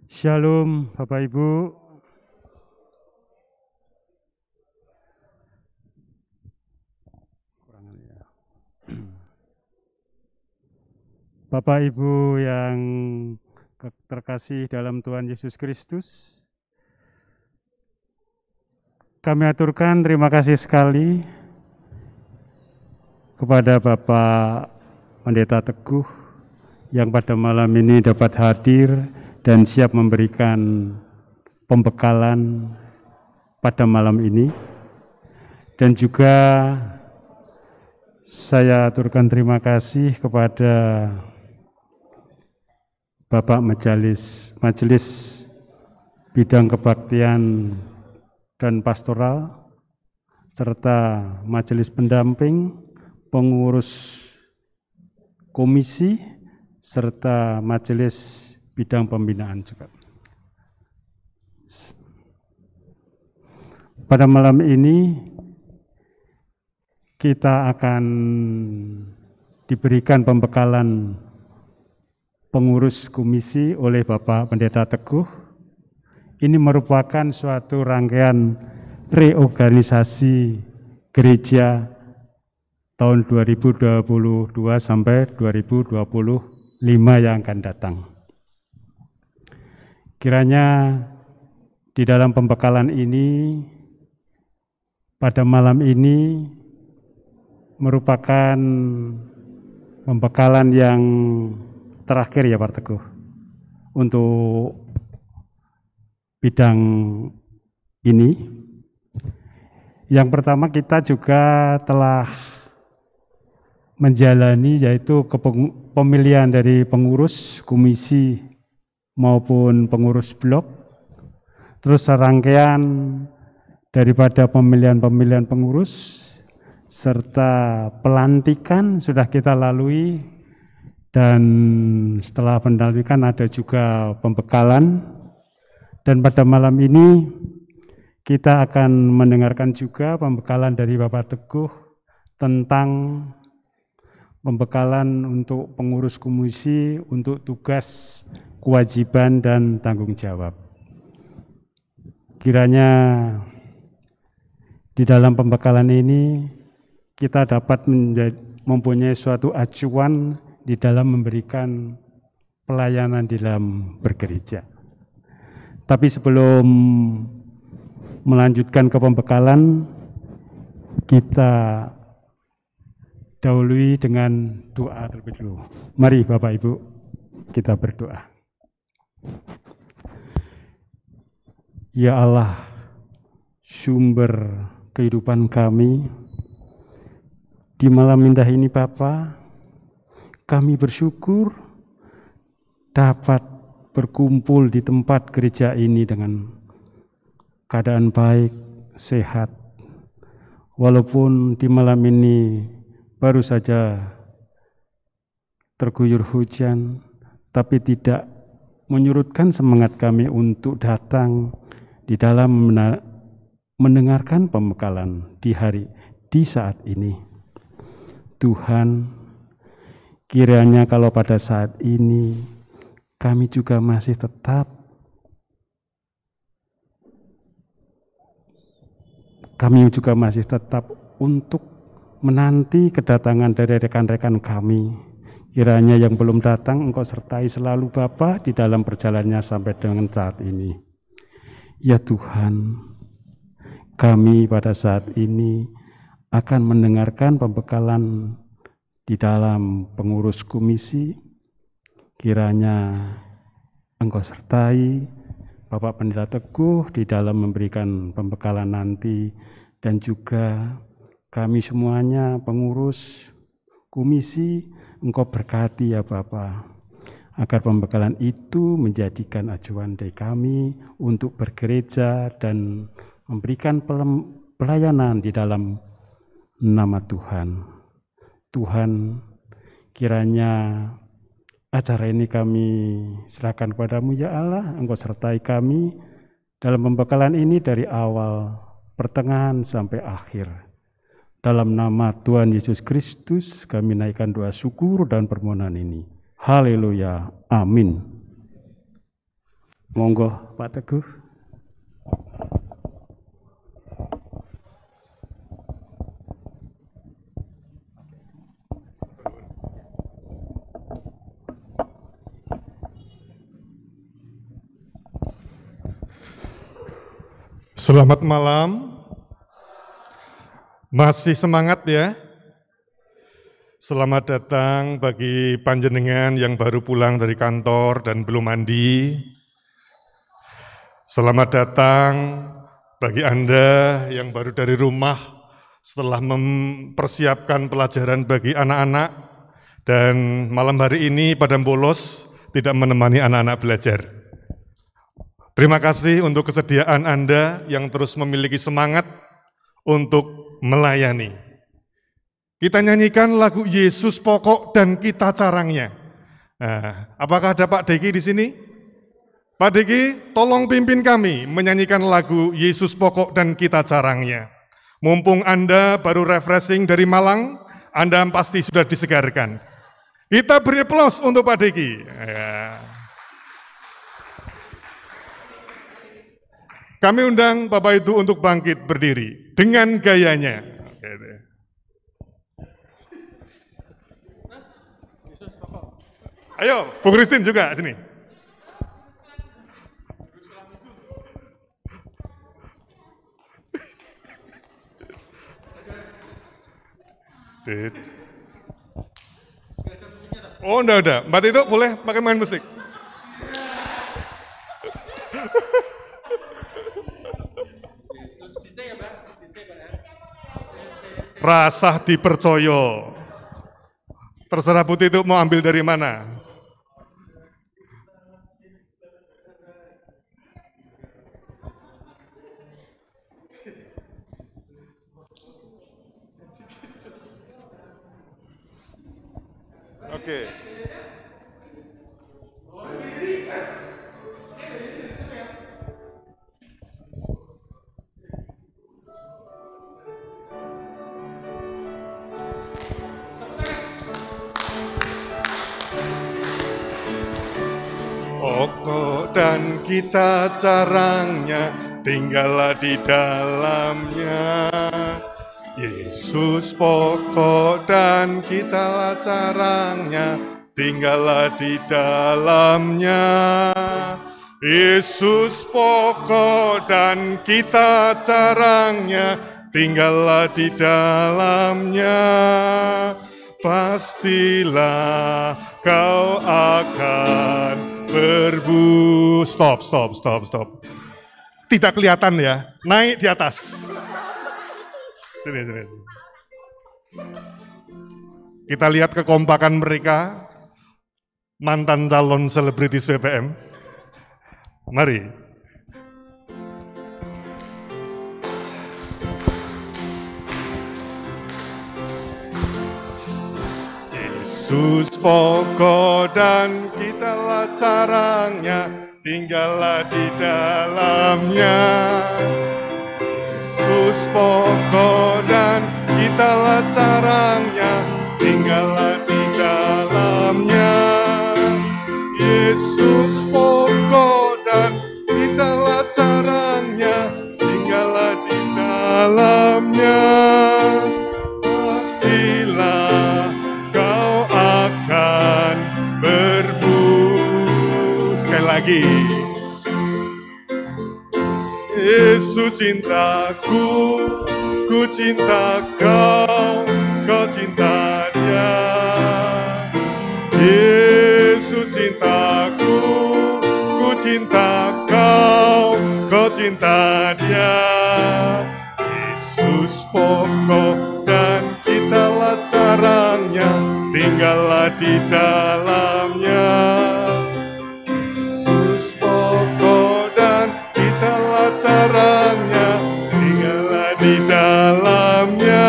Shalom Bapak Ibu. Bapak Ibu yang terkasih dalam Tuhan Yesus Kristus, kami aturkan terima kasih sekali kepada Bapak Pendeta Teguh yang pada malam ini dapat hadir dan siap memberikan pembekalan pada malam ini. Dan juga saya aturkan terima kasih kepada Bapak Majelis Bidang Kebaktian dan Pastoral, serta Majelis Pendamping, Pengurus Komisi, serta Majelis Bidang Pembinaan juga. Pada malam ini kita akan diberikan pembekalan pengurus komisi oleh Bapak Pendeta Teguh. Ini merupakan suatu rangkaian reorganisasi gereja tahun 2022 sampai 2025 yang akan datang. Kiranya di dalam pembekalan ini, pada malam ini merupakan pembekalan yang terakhir ya Pak Teguh untuk bidang ini. Yang pertama, kita juga telah menjalani yaitu pemilihan dari pengurus komisi maupun pengurus blok, terus serangkaian daripada pemilihan pengurus serta pelantikan sudah kita lalui, dan setelah pelantikan ada juga pembekalan. Dan pada malam ini kita akan mendengarkan juga pembekalan dari Bapak Teguh tentang pembekalan untuk pengurus komisi untuk tugas, kewajiban, dan tanggung jawab. Kiranya di dalam pembekalan ini kita dapat mempunyai suatu acuan di dalam memberikan pelayanan di dalam bergereja. Tapi sebelum melanjutkan ke pembekalan, kita dahului dengan doa terlebih dulu. Mari Bapak Ibu, kita berdoa. Ya Allah, sumber kehidupan kami, di malam indah ini Bapa, kami bersyukur dapat berkumpul di tempat gereja ini dengan keadaan baik, sehat. Walaupun di malam ini baru saja terguyur hujan, tapi tidak menyurutkan semangat kami untuk datang di dalam mendengarkan pembekalan di saat ini. Tuhan, kiranya kalau pada saat ini kami juga masih tetap untuk menanti kedatangan dari rekan-rekan kami. Kiranya yang belum datang Engkau sertai selalu Bapa di dalam perjalanannya sampai dengan saat ini. Ya Tuhan, kami pada saat ini akan mendengarkan pembekalan di dalam pengurus komisi. Kiranya Engkau sertai Bapak Pendeta Teguh di dalam memberikan pembekalan nanti, dan juga kami semuanya pengurus komisi, Engkau berkati ya Bapak, agar pembekalan itu menjadikan acuan dari kami untuk bergereja dan memberikan pelayanan di dalam nama Tuhan. Tuhan, kiranya acara ini kami serahkan kepadamu ya Allah. Engkau sertai kami dalam pembekalan ini dari awal, pertengahan sampai akhir. Dalam nama Tuhan Yesus Kristus kami naikkan doa syukur dan permohonan ini. Haleluya. Amin. Monggo Pak Teguh. Selamat malam. Masih semangat ya? Selamat datang bagi panjenengan yang baru pulang dari kantor dan belum mandi. Selamat datang bagi Anda yang baru dari rumah setelah mempersiapkan pelajaran bagi anak-anak dan malam hari ini pada bolos tidak menemani anak-anak belajar. Terima kasih untuk kesediaan Anda yang terus memiliki semangat untuk melayani. Kita nyanyikan lagu Yesus Pokok dan Kita Carangnya. Nah, apakah ada Pak Deki di sini? Pak Deki, tolong pimpin kami menyanyikan lagu Yesus Pokok dan Kita Carangnya. Mumpung Anda baru refreshing dari Malang, Anda pasti sudah disegarkan. Kita beri aplaus untuk Pak Deki. Ya. Kami undang Bapak itu untuk bangkit berdiri dengan gayanya. Ayo, Bu Christine juga sini. Oh, udah. Mbak Tito boleh pakai main musik. Rasa dipercaya. Terserah Putih itu mau ambil dari mana. Oke. Pokok dan kita carangnya, tinggallah di dalamnya. Yesus pokok dan kitalah carangnya, tinggallah di dalamnya. Yesus pokok dan kita carangnya, tinggallah di dalamnya. Pastilah kau akan Stop. Tidak kelihatan ya, naik di atas. Sini. Kita lihat kekompakan mereka, mantan calon selebritis BPM. Mari. Yesus pokok dan kitalah carangnya, tinggallah di dalamnya. Yesus pokok dan kitalah carangnya, tinggallah di dalamnya. Yesus pokok dan kitalah carangnya, tinggallah di dalamnya. Pastilah kau akan sekali lagi. Yesus cintaku, ku cinta kau, kau cinta dia. Yesus cintaku, ku cinta kau, kau cinta dia. Yesus pokok dan kitalah carangnya, tinggallah di dalamnya. Yesus pokok dan kitalah carangnya, tinggallah di dalamnya.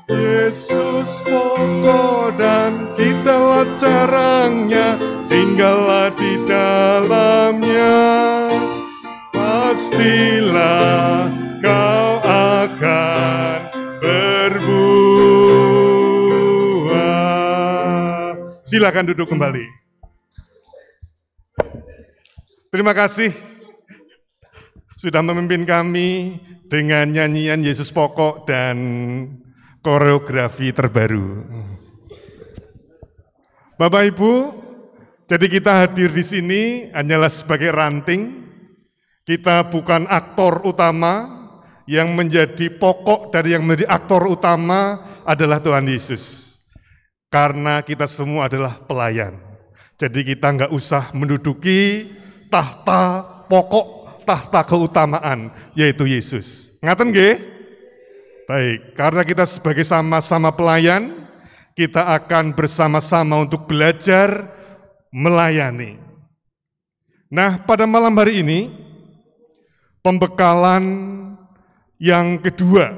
Yesus pokok dan kitalah carangnya, tinggallah di dalamnya. Pastilah kau akan berbuah. Silakan duduk kembali. Terima kasih sudah memimpin kami dengan nyanyian Yesus Pokok dan koreografi terbaru. Bapak Ibu, jadi kita hadir di sini hanyalah sebagai ranting. Kita bukan aktor utama. Yang menjadi pokok dari yang menjadi aktor utama adalah Tuhan Yesus. Karena kita semua adalah pelayan. Jadi kita nggak usah menduduki tahta pokok, tahta keutamaan, yaitu Yesus. Ngaten nggih? Baik, karena kita sebagai sama-sama pelayan, kita akan bersama-sama untuk belajar melayani. Nah, pada malam hari ini, pembekalan yang kedua,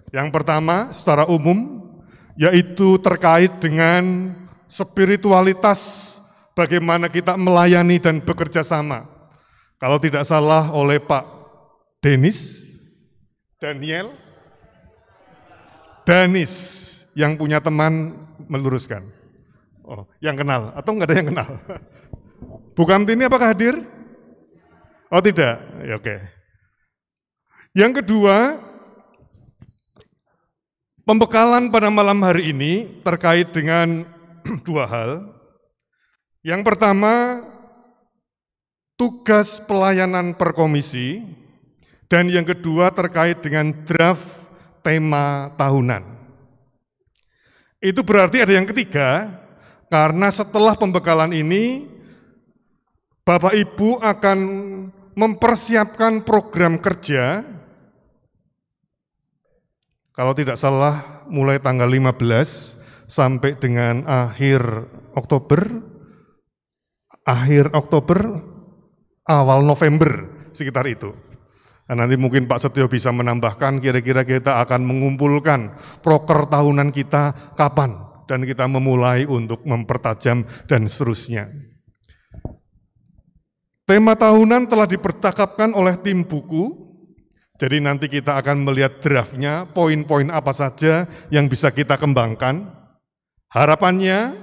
yang pertama secara umum, yaitu terkait dengan spiritualitas bagaimana kita melayani dan bekerja sama. Kalau tidak salah oleh Pak Danis, yang punya teman meluruskan. Oh, yang kenal, atau enggak ada yang kenal? Bu Kamtini apakah hadir? Oh tidak, ya, oke. Yang kedua, pembekalan pada malam hari ini terkait dengan dua hal. Yang pertama, tugas pelayanan per komisi, dan yang kedua terkait dengan draft tema tahunan. Itu berarti ada yang ketiga, karena setelah pembekalan ini, Bapak Ibu akan mempersiapkan program kerja. Kalau tidak salah mulai tanggal 15 sampai dengan akhir Oktober, awal November, sekitar itu. Nah, nanti mungkin Pak Setio bisa menambahkan kira-kira kita akan mengumpulkan proker tahunan kita kapan, dan kita memulai untuk mempertajam dan seterusnya. Tema tahunan telah dipercakapkan oleh tim buku. Jadi nanti kita akan melihat draftnya, poin-poin apa saja yang bisa kita kembangkan. Harapannya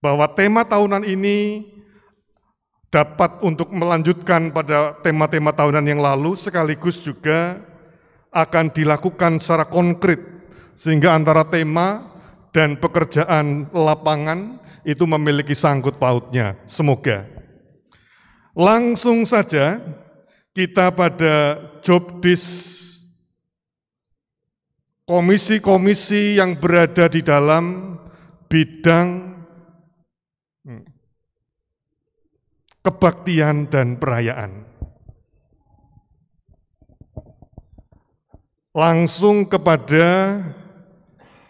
bahwa tema tahunan ini dapat untuk melanjutkan pada tema-tema tahunan yang lalu, sekaligus juga akan dilakukan secara konkret, sehingga antara tema dan pekerjaan lapangan itu memiliki sangkut pautnya. Semoga. Langsung saja kita pada job desk komisi-komisi yang berada di dalam bidang kebaktian dan perayaan. Langsung kepada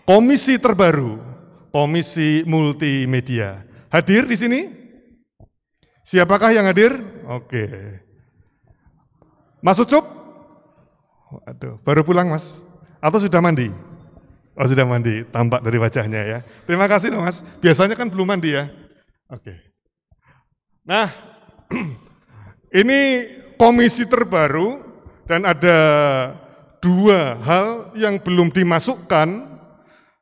komisi terbaru, komisi multimedia. Hadir di sini? Siapakah yang hadir? Oke. Mas Ucup? Waduh, baru pulang Mas? Atau sudah mandi? Oh sudah mandi, tampak dari wajahnya ya. Terima kasih loh Mas, biasanya kan belum mandi ya. Oke. Nah, ini komisi terbaru dan ada dua hal yang belum dimasukkan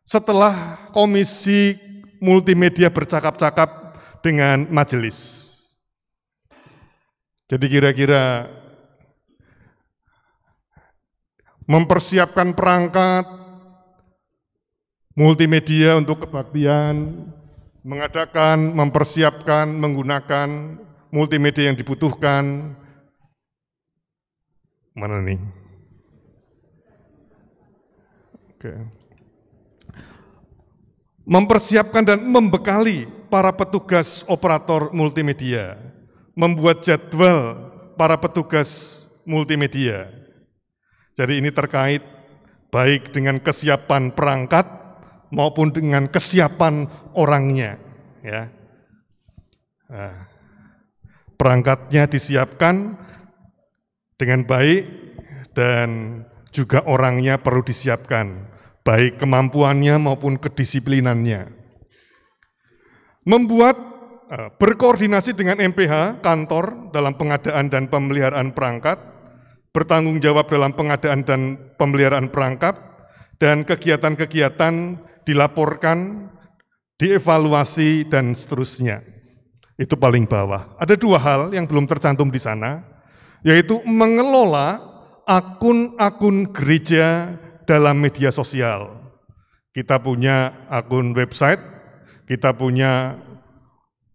setelah komisi multimedia bercakap-cakap dengan majelis. Jadi kira-kira mempersiapkan perangkat multimedia untuk kebaktian, mengadakan, mempersiapkan, menggunakan multimedia yang dibutuhkan. Mana nih? Oke. Mempersiapkan dan membekali para petugas operator multimedia, membuat jadwal para petugas multimedia. Jadi ini terkait baik dengan kesiapan perangkat maupun dengan kesiapan orangnya. Ya. Nah, perangkatnya disiapkan dengan baik dan juga orangnya perlu disiapkan, baik kemampuannya maupun kedisiplinannya. Membuat berkoordinasi dengan MPH, kantor dalam pengadaan dan pemeliharaan perangkat, bertanggung jawab dalam pengadaan dan pemeliharaan perangkat, dan kegiatan-kegiatan dilaporkan, dievaluasi, dan seterusnya. Itu paling bawah. Ada dua hal yang belum tercantum di sana, yaitu mengelola akun-akun gereja dalam media sosial. Kita punya akun website, kita punya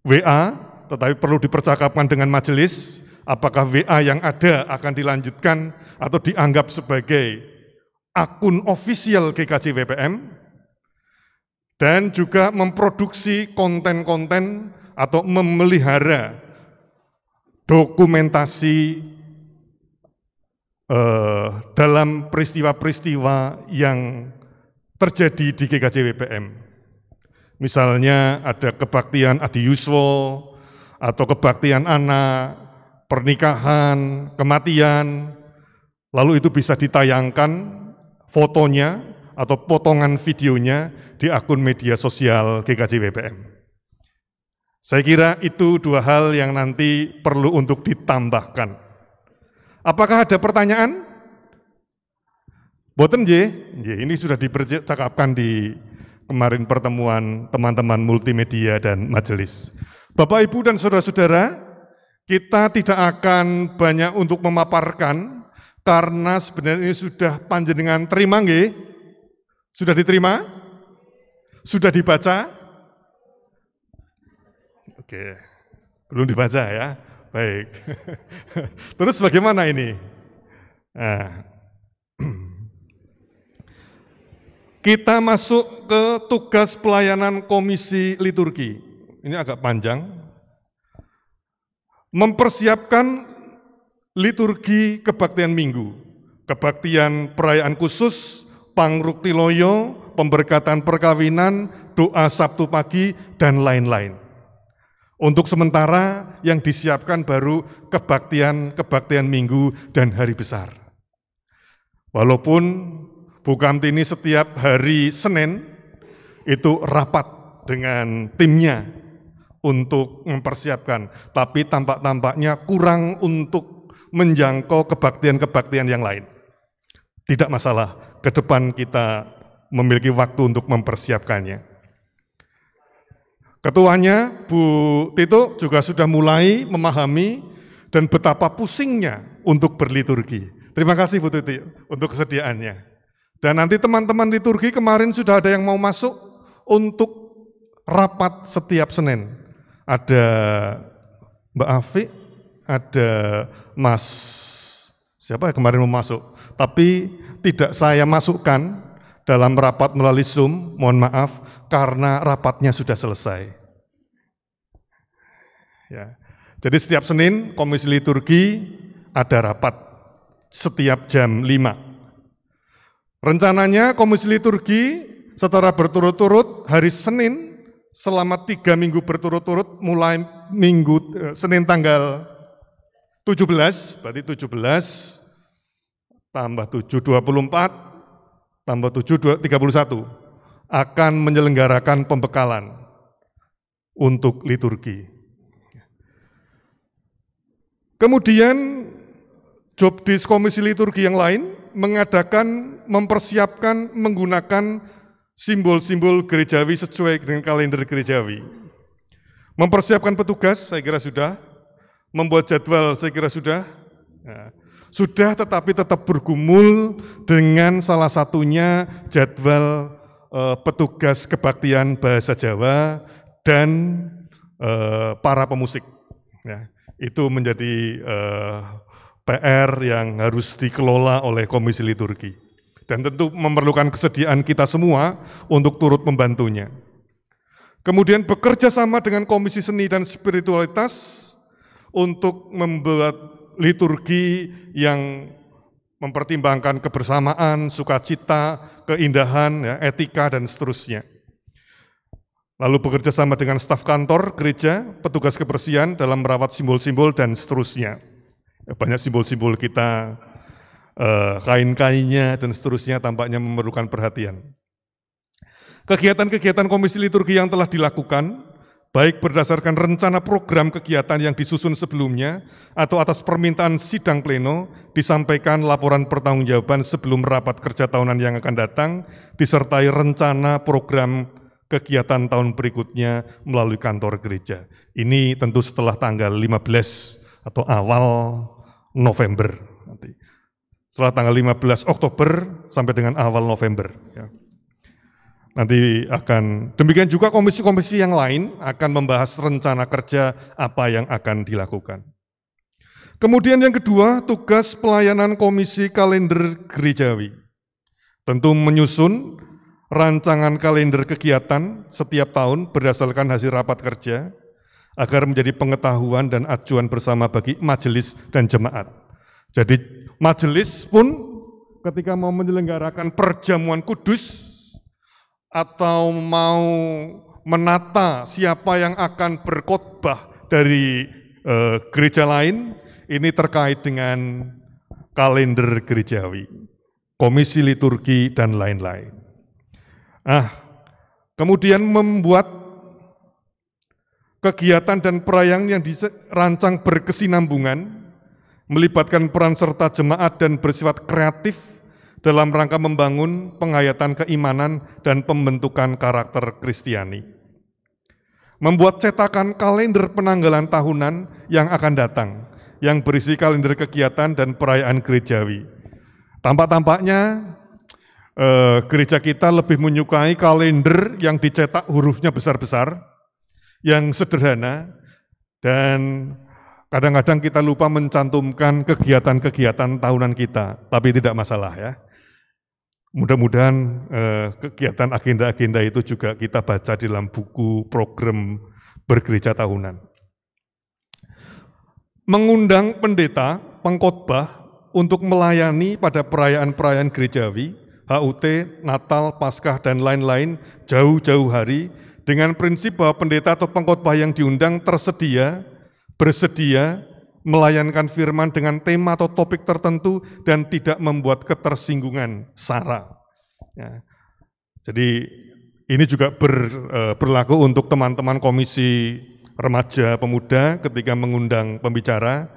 WA, tetapi perlu dipercakapkan dengan majelis, apakah WA yang ada akan dilanjutkan atau dianggap sebagai akun official GKJ WPM, dan juga memproduksi konten-konten atau memelihara dokumentasi dalam peristiwa-peristiwa yang terjadi di GKJ WPM. Misalnya ada kebaktian Adi Yuswo, atau kebaktian anak, pernikahan, kematian, lalu itu bisa ditayangkan fotonya atau potongan videonya di akun media sosial GKJ WPM. Saya kira itu dua hal yang nanti perlu untuk ditambahkan. Apakah ada pertanyaan? Boten ini sudah dipercakapkan di kemarin pertemuan teman-teman multimedia dan majelis. Bapak, Ibu, dan saudara-saudara, kita tidak akan banyak untuk memaparkan karena sebenarnya ini sudah panjenengan terima nggih? Sudah diterima? Sudah dibaca? Oke, belum dibaca ya? Baik. Terus bagaimana ini? Nah, kita masuk ke tugas pelayanan komisi liturgi. Ini agak panjang. Mempersiapkan liturgi kebaktian minggu, kebaktian perayaan khusus, pangruktiloyo, pemberkatan perkawinan, doa Sabtu pagi, dan lain-lain. Untuk sementara yang disiapkan baru kebaktian minggu dan hari besar. Walaupun Bu Kamtini setiap hari Senin itu rapat dengan timnya untuk mempersiapkan, tapi tampak-tampaknya kurang untuk menjangkau kebaktian-kebaktian yang lain. Tidak masalah, ke depan kita memiliki waktu untuk mempersiapkannya. Ketuanya, Bu Tito, juga sudah mulai memahami dan betapa pusingnya untuk berliturgi. Terima kasih Bu Tito untuk kesediaannya. Dan nanti teman-teman liturgi kemarin sudah ada yang mau masuk untuk rapat setiap Senin. Ada Mbak Afi, ada Mas, siapa yang kemarin mau masuk? Tapi tidak saya masukkan dalam rapat melalui Zoom, mohon maaf, karena rapatnya sudah selesai. Ya. Jadi setiap Senin komisi liturgi ada rapat setiap jam 5. Rencananya komisi liturgi secara berturut-turut hari Senin selama 3 minggu berturut-turut mulai Senin tanggal 17, berarti 17 tambah 7, 24, tambah 7, 31, akan menyelenggarakan pembekalan untuk liturgi. Kemudian job desk komisi liturgi yang lain mempersiapkan menggunakan simbol-simbol gerejawi sesuai dengan kalender gerejawi. Mempersiapkan petugas, saya kira sudah. Membuat jadwal, saya kira sudah. Nah, sudah, tetapi tetap bergumul dengan salah satunya jadwal petugas kebaktian bahasa Jawa dan para pemusik. Ya, itu menjadi PR yang harus dikelola oleh komisi liturgi. Dan tentu memerlukan kesediaan kita semua untuk turut membantunya. Kemudian bekerja sama dengan komisi seni dan spiritualitas untuk membuat liturgi yang mempertimbangkan kebersamaan, sukacita, keindahan, ya, etika, dan seterusnya. Lalu bekerja sama dengan staf kantor gereja, petugas kebersihan dalam merawat simbol-simbol dan seterusnya. Banyak simbol-simbol kita, kain-kainnya dan seterusnya tampaknya memerlukan perhatian. Kegiatan-kegiatan komisi liturgi yang telah dilakukan, baik berdasarkan rencana program kegiatan yang disusun sebelumnya atau atas permintaan sidang pleno, disampaikan laporan pertanggungjawaban sebelum rapat kerja tahunan yang akan datang, disertai rencana program kegiatan tahun berikutnya melalui kantor gereja. Ini tentu setelah tanggal 15 atau awal November. Nanti. Setelah tanggal 15 Oktober sampai dengan awal November. Ya. Nanti akan, demikian juga komisi-komisi yang lain akan membahas rencana kerja apa yang akan dilakukan. Kemudian yang kedua, tugas pelayanan komisi kalender gerejawi. Tentu menyusun rancangan kalender kegiatan setiap tahun berdasarkan hasil rapat kerja, agar menjadi pengetahuan dan acuan bersama bagi majelis dan jemaat. Jadi majelis pun ketika mau menyelenggarakan perjamuan kudus, atau mau menata siapa yang akan berkhotbah dari gereja lain, ini terkait dengan kalender gerejawi, komisi liturgi, dan lain-lain. Kemudian membuat kegiatan dan perayaan yang dirancang berkesinambungan, melibatkan peran serta jemaat dan bersifat kreatif dalam rangka membangun penghayatan keimanan dan pembentukan karakter Kristiani. Membuat cetakan kalender penanggalan tahunan yang akan datang, yang berisi kalender kegiatan dan perayaan gerejawi. Tampak-tampaknya gereja kita lebih menyukai kalender yang dicetak hurufnya besar-besar, yang sederhana, dan kadang-kadang kita lupa mencantumkan kegiatan-kegiatan tahunan kita, tapi tidak masalah ya. Mudah-mudahan kegiatan agenda-agenda itu juga kita baca di dalam buku program bergereja tahunan. Mengundang pendeta, pengkhotbah untuk melayani pada perayaan-perayaan gerejawi, HUT, Natal, Paskah, dan lain-lain jauh-jauh hari, dengan prinsip bahwa pendeta atau pengkhotbah yang diundang bersedia melayankan firman dengan tema atau topik tertentu dan tidak membuat ketersinggungan sara. Ya. Jadi ini juga berlaku untuk teman-teman komisi remaja pemuda ketika mengundang pembicara,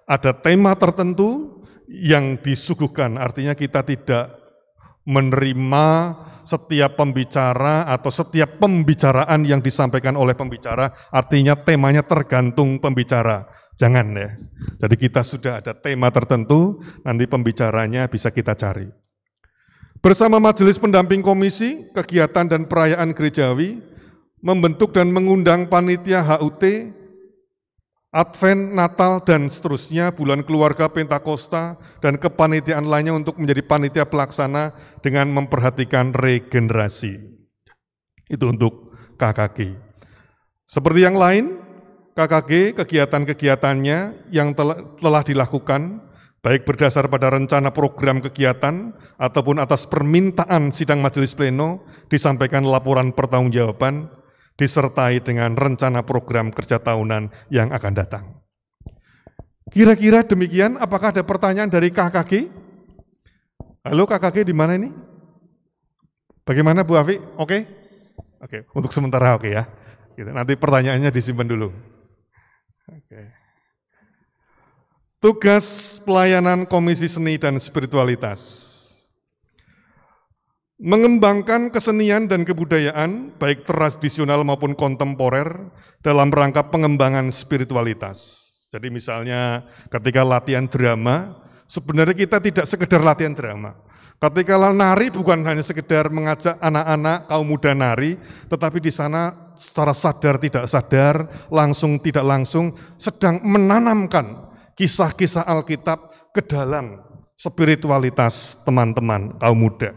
ada tema tertentu yang disuguhkan, artinya kita tidak menerima setiap pembicara atau setiap pembicaraan yang disampaikan oleh pembicara, artinya temanya tergantung pembicara. Jangan ya. Jadi kita sudah ada tema tertentu, nanti pembicaranya bisa kita cari. Bersama majelis pendamping komisi, kegiatan dan perayaan gerejawi, membentuk dan mengundang panitia HUT, Advent, Natal, dan seterusnya, bulan keluarga Pentakosta, dan kepanitiaan lainnya untuk menjadi panitia pelaksana dengan memperhatikan regenerasi. Itu untuk KKG. Seperti yang lain, KKG kegiatan-kegiatannya yang telah dilakukan, baik berdasar pada rencana program kegiatan ataupun atas permintaan sidang majelis pleno, disampaikan laporan pertanggungjawaban, disertai dengan rencana program kerja tahunan yang akan datang. Kira-kira demikian, apakah ada pertanyaan dari KKG? Halo KKG di mana ini? Bagaimana Bu Afi? Oke? Oke, untuk sementara oke ya. Nanti pertanyaannya disimpan dulu. Oke. Tugas pelayanan Komisi Seni dan Spiritualitas. Mengembangkan kesenian dan kebudayaan, baik tradisional maupun kontemporer, dalam rangka pengembangan spiritualitas. Jadi misalnya ketika latihan drama, sebenarnya kita tidak sekedar latihan drama. Ketika nari bukan hanya sekedar mengajak anak-anak, kaum muda nari, tetapi di sana secara sadar tidak sadar, langsung tidak langsung, sedang menanamkan kisah-kisah Alkitab ke dalam spiritualitas teman-teman kaum muda.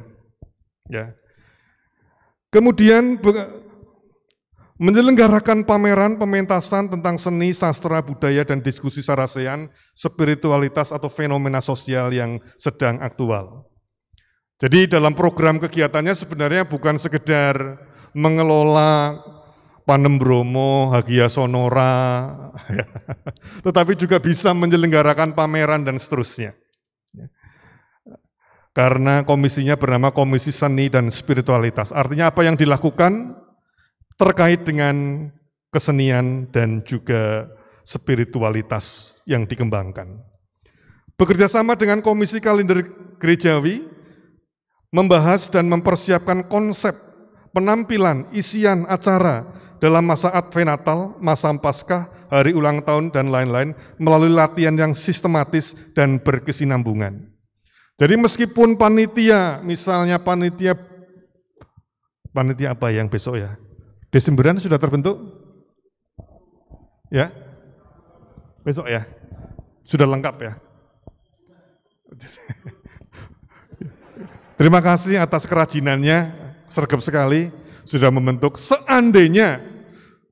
Ya. Kemudian menyelenggarakan pameran pementasan tentang seni, sastra, budaya, dan diskusi sarasean, spiritualitas atau fenomena sosial yang sedang aktual. Jadi dalam program kegiatannya sebenarnya bukan sekedar mengelola Panem Bromo, Hagia Sonora, tetapi juga bisa menyelenggarakan pameran dan seterusnya. Karena komisinya bernama Komisi Seni dan Spiritualitas. Artinya apa yang dilakukan terkait dengan kesenian dan juga spiritualitas yang dikembangkan. Bekerja sama dengan Komisi Kalender Gerejawi, membahas dan mempersiapkan konsep penampilan, isian acara dalam masa Advent Natal, masa Paskah, hari ulang tahun, dan lain-lain melalui latihan yang sistematis dan berkesinambungan. Jadi meskipun panitia, misalnya panitia apa yang besok ya? Desemberan sudah terbentuk? Ya? Besok ya? Sudah lengkap ya? Terima kasih atas kerajinannya, sergap sekali, sudah membentuk. Seandainya,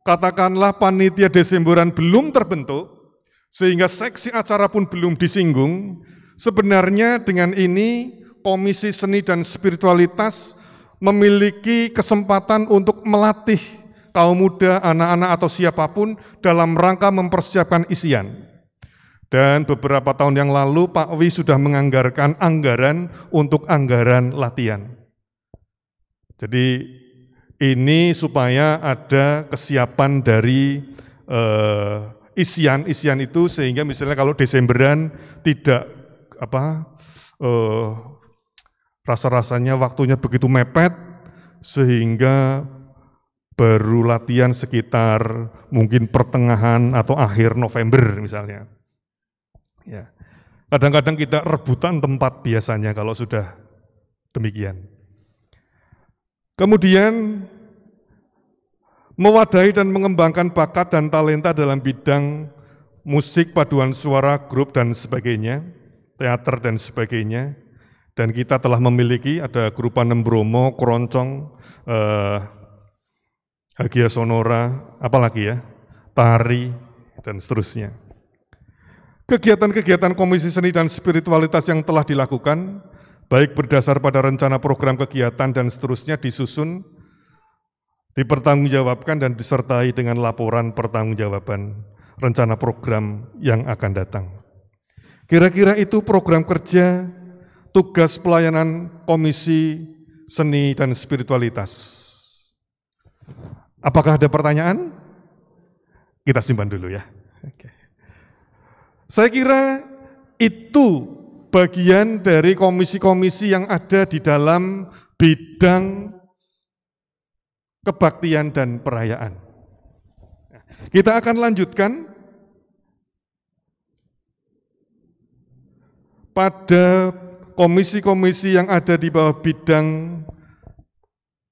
katakanlah panitia Desemberan belum terbentuk, sehingga seksi acara pun belum disinggung, sebenarnya dengan ini Komisi Seni dan Spiritualitas memiliki kesempatan untuk melatih kaum muda, anak-anak atau siapapun dalam rangka mempersiapkan isian. Dan beberapa tahun yang lalu Pak Wi sudah menganggarkan anggaran untuk anggaran latihan. Jadi ini supaya ada kesiapan dari isian itu sehingga misalnya kalau Desemberan tidak rasa-rasanya waktunya begitu mepet sehingga baru latihan sekitar mungkin pertengahan atau akhir November misalnya. Ya. Kadang-kadang kita rebutan tempat biasanya kalau sudah demikian. Kemudian mewadahi dan mengembangkan bakat dan talenta dalam bidang musik, paduan suara, grup dan sebagainya, teater dan sebagainya. Dan kita telah memiliki ada grup Panem Bromo, Keroncong, Hagia Sonora, apalagi ya, tari dan seterusnya. Kegiatan-kegiatan Komisi Seni dan Spiritualitas yang telah dilakukan, baik berdasar pada rencana program kegiatan dan seterusnya disusun, dipertanggungjawabkan dan disertai dengan laporan pertanggungjawaban rencana program yang akan datang. Kira-kira itu program kerja, tugas pelayanan Komisi Seni dan Spiritualitas. Apakah ada pertanyaan? Kita simpan dulu ya. Oke. Saya kira itu bagian dari komisi-komisi yang ada di dalam bidang kebaktian dan perayaan. Kita akan lanjutkan pada komisi-komisi yang ada di bawah bidang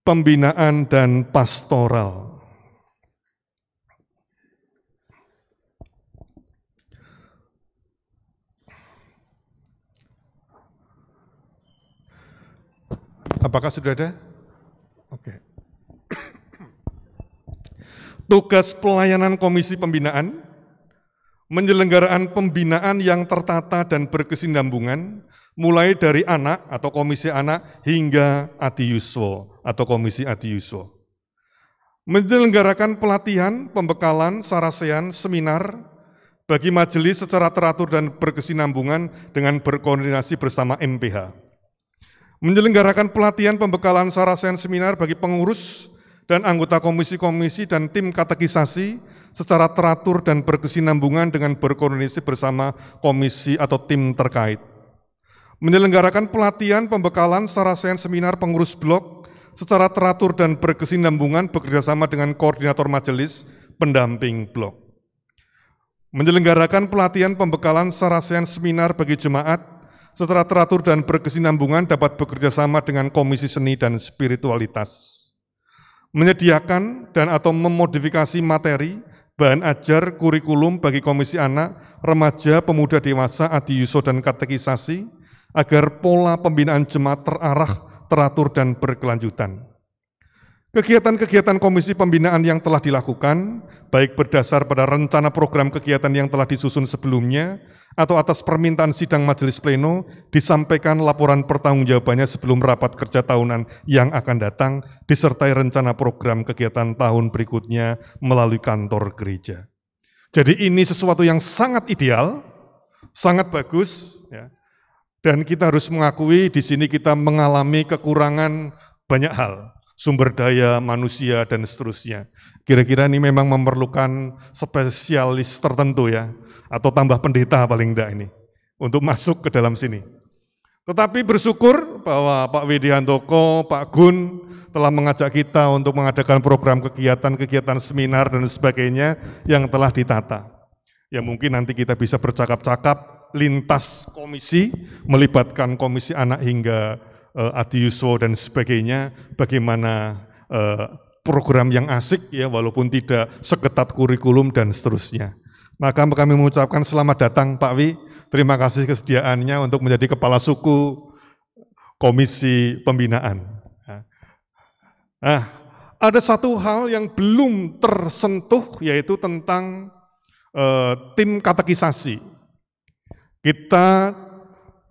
pembinaan dan pastoral. Apakah sudah ada? Oke. Tugas pelayanan Komisi Pembinaan, penyelenggaraan pembinaan yang tertata dan berkesinambungan, mulai dari anak atau komisi anak hingga Adiyuswa atau komisi Adiyuswa. Menyelenggarakan pelatihan, pembekalan, sarasean, seminar bagi majelis secara teratur dan berkesinambungan dengan berkoordinasi bersama MPH. Menyelenggarakan pelatihan, pembekalan, sarasean, seminar bagi pengurus dan anggota komisi-komisi dan tim katekisasi secara teratur dan berkesinambungan dengan berkoordinasi bersama komisi atau tim terkait. Menyelenggarakan pelatihan, pembekalan, sarasean, seminar pengurus blok secara teratur dan berkesinambungan bekerjasama dengan koordinator majelis pendamping blok. Menyelenggarakan pelatihan, pembekalan, sarasean, seminar bagi jemaat secara teratur dan berkesinambungan dapat bekerjasama dengan Komisi Seni dan Spiritualitas. Menyediakan dan atau memodifikasi materi, bahan ajar, kurikulum bagi komisi anak, remaja, pemuda dewasa, adiyuso dan katekisasi, agar pola pembinaan jemaat terarah, teratur dan berkelanjutan. Kegiatan-kegiatan komisi pembinaan yang telah dilakukan, baik berdasar pada rencana program kegiatan yang telah disusun sebelumnya, atau atas permintaan sidang majelis pleno, disampaikan laporan pertanggungjawabannya sebelum rapat kerja tahunan yang akan datang, disertai rencana program kegiatan tahun berikutnya melalui kantor gereja. Jadi ini sesuatu yang sangat ideal, sangat bagus, ya. Dan kita harus mengakui di sini kita mengalami kekurangan banyak hal. Sumber daya manusia dan seterusnya. Kira-kira ini memang memerlukan spesialis tertentu ya, atau tambah pendeta paling enggak ini, untuk masuk ke dalam sini. Tetapi bersyukur bahwa Pak Widiantoko, Pak Gun telah mengajak kita untuk mengadakan program kegiatan-kegiatan seminar dan sebagainya yang telah ditata. Ya mungkin nanti kita bisa bercakap-cakap lintas komisi, melibatkan komisi anak hingga Adiuso dan sebagainya, bagaimana program yang asik ya walaupun tidak seketat kurikulum dan seterusnya. Maka kami mengucapkan selamat datang Pak Wi, terima kasih kesediaannya untuk menjadi kepala suku komisi pembinaan. Nah, ada satu hal yang belum tersentuh yaitu tentang tim katekisasi. Kita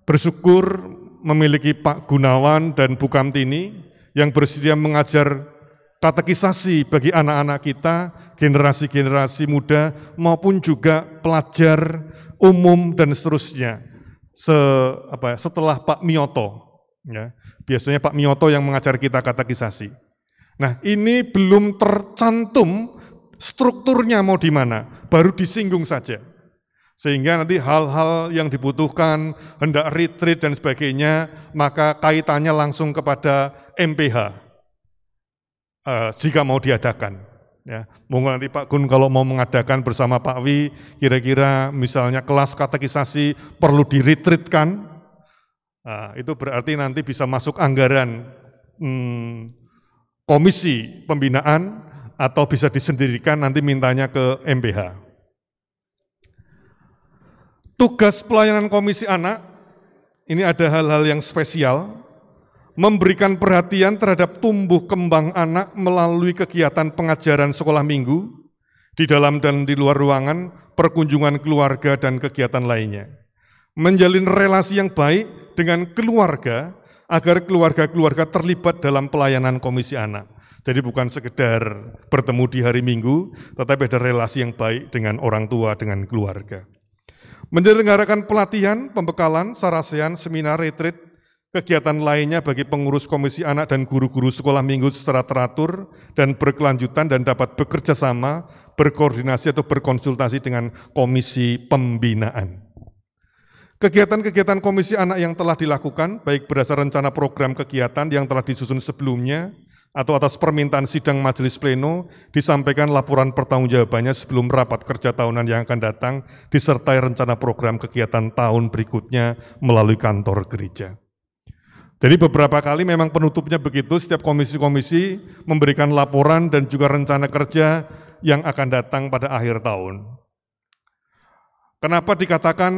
bersyukur memiliki Pak Gunawan dan Bu Kamtini yang bersedia mengajar katekisasi bagi anak-anak kita, generasi-generasi muda maupun juga pelajar umum dan seterusnya. Setelah Pak Mioto, ya, biasanya Pak Mioto yang mengajar kita katekisasi. Nah, ini belum tercantum strukturnya mau di mana, baru disinggung saja. Sehingga nanti hal-hal yang dibutuhkan, hendak retreat dan sebagainya, maka kaitannya langsung kepada MPH. Jika mau diadakan, ya, mungkin nanti Pak Gun kalau mau mengadakan bersama Pak Wi, kira-kira misalnya kelas katekisasi perlu diretreatkan, itu berarti nanti bisa masuk anggaran komisi pembinaan atau bisa disendirikan nanti mintanya ke MPH. Tugas pelayanan komisi anak ini ada hal-hal yang spesial. Memberikan perhatian terhadap tumbuh kembang anak melalui kegiatan pengajaran sekolah minggu, di dalam dan di luar ruangan, perkunjungan keluarga dan kegiatan lainnya. Menjalin relasi yang baik dengan keluarga, agar keluarga-keluarga terlibat dalam pelayanan komisi anak. Jadi bukan sekedar bertemu di hari Minggu, tetapi ada relasi yang baik dengan orang tua, dengan keluarga. Menyelenggarakan pelatihan, pembekalan, sarasean, seminar, retreat, kegiatan lainnya bagi pengurus komisi anak dan guru-guru sekolah minggu secara teratur dan berkelanjutan dan dapat bekerja sama, berkoordinasi atau berkonsultasi dengan komisi pembinaan. Kegiatan-kegiatan komisi anak yang telah dilakukan, baik berdasar rencana program kegiatan yang telah disusun sebelumnya, atau atas permintaan sidang majelis pleno, disampaikan laporan pertanggungjawabannya sebelum rapat kerja tahunan yang akan datang, disertai rencana program kegiatan tahun berikutnya melalui kantor gereja. Jadi beberapa kali memang penutupnya begitu, setiap komisi-komisi memberikan laporan dan juga rencana kerja yang akan datang pada akhir tahun. Kenapa dikatakan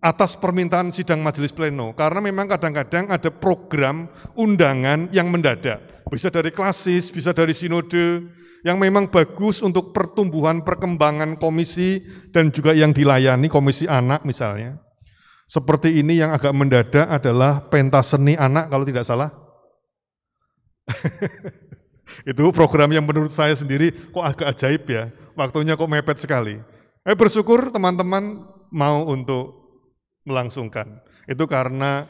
atas permintaan sidang majelis pleno? Karena memang kadang-kadang ada program undangan yang mendadak. Bisa dari klasis, bisa dari sinode, yang memang bagus untuk pertumbuhan perkembangan komisi dan juga yang dilayani komisi anak misalnya. Seperti ini yang agak mendadak adalah pentas seni anak kalau tidak salah. Itu program yang menurut saya sendiri kok agak ajaib ya, waktunya kok mepet sekali. Bersyukur teman-teman mau untuk melangsungkan. Itu karena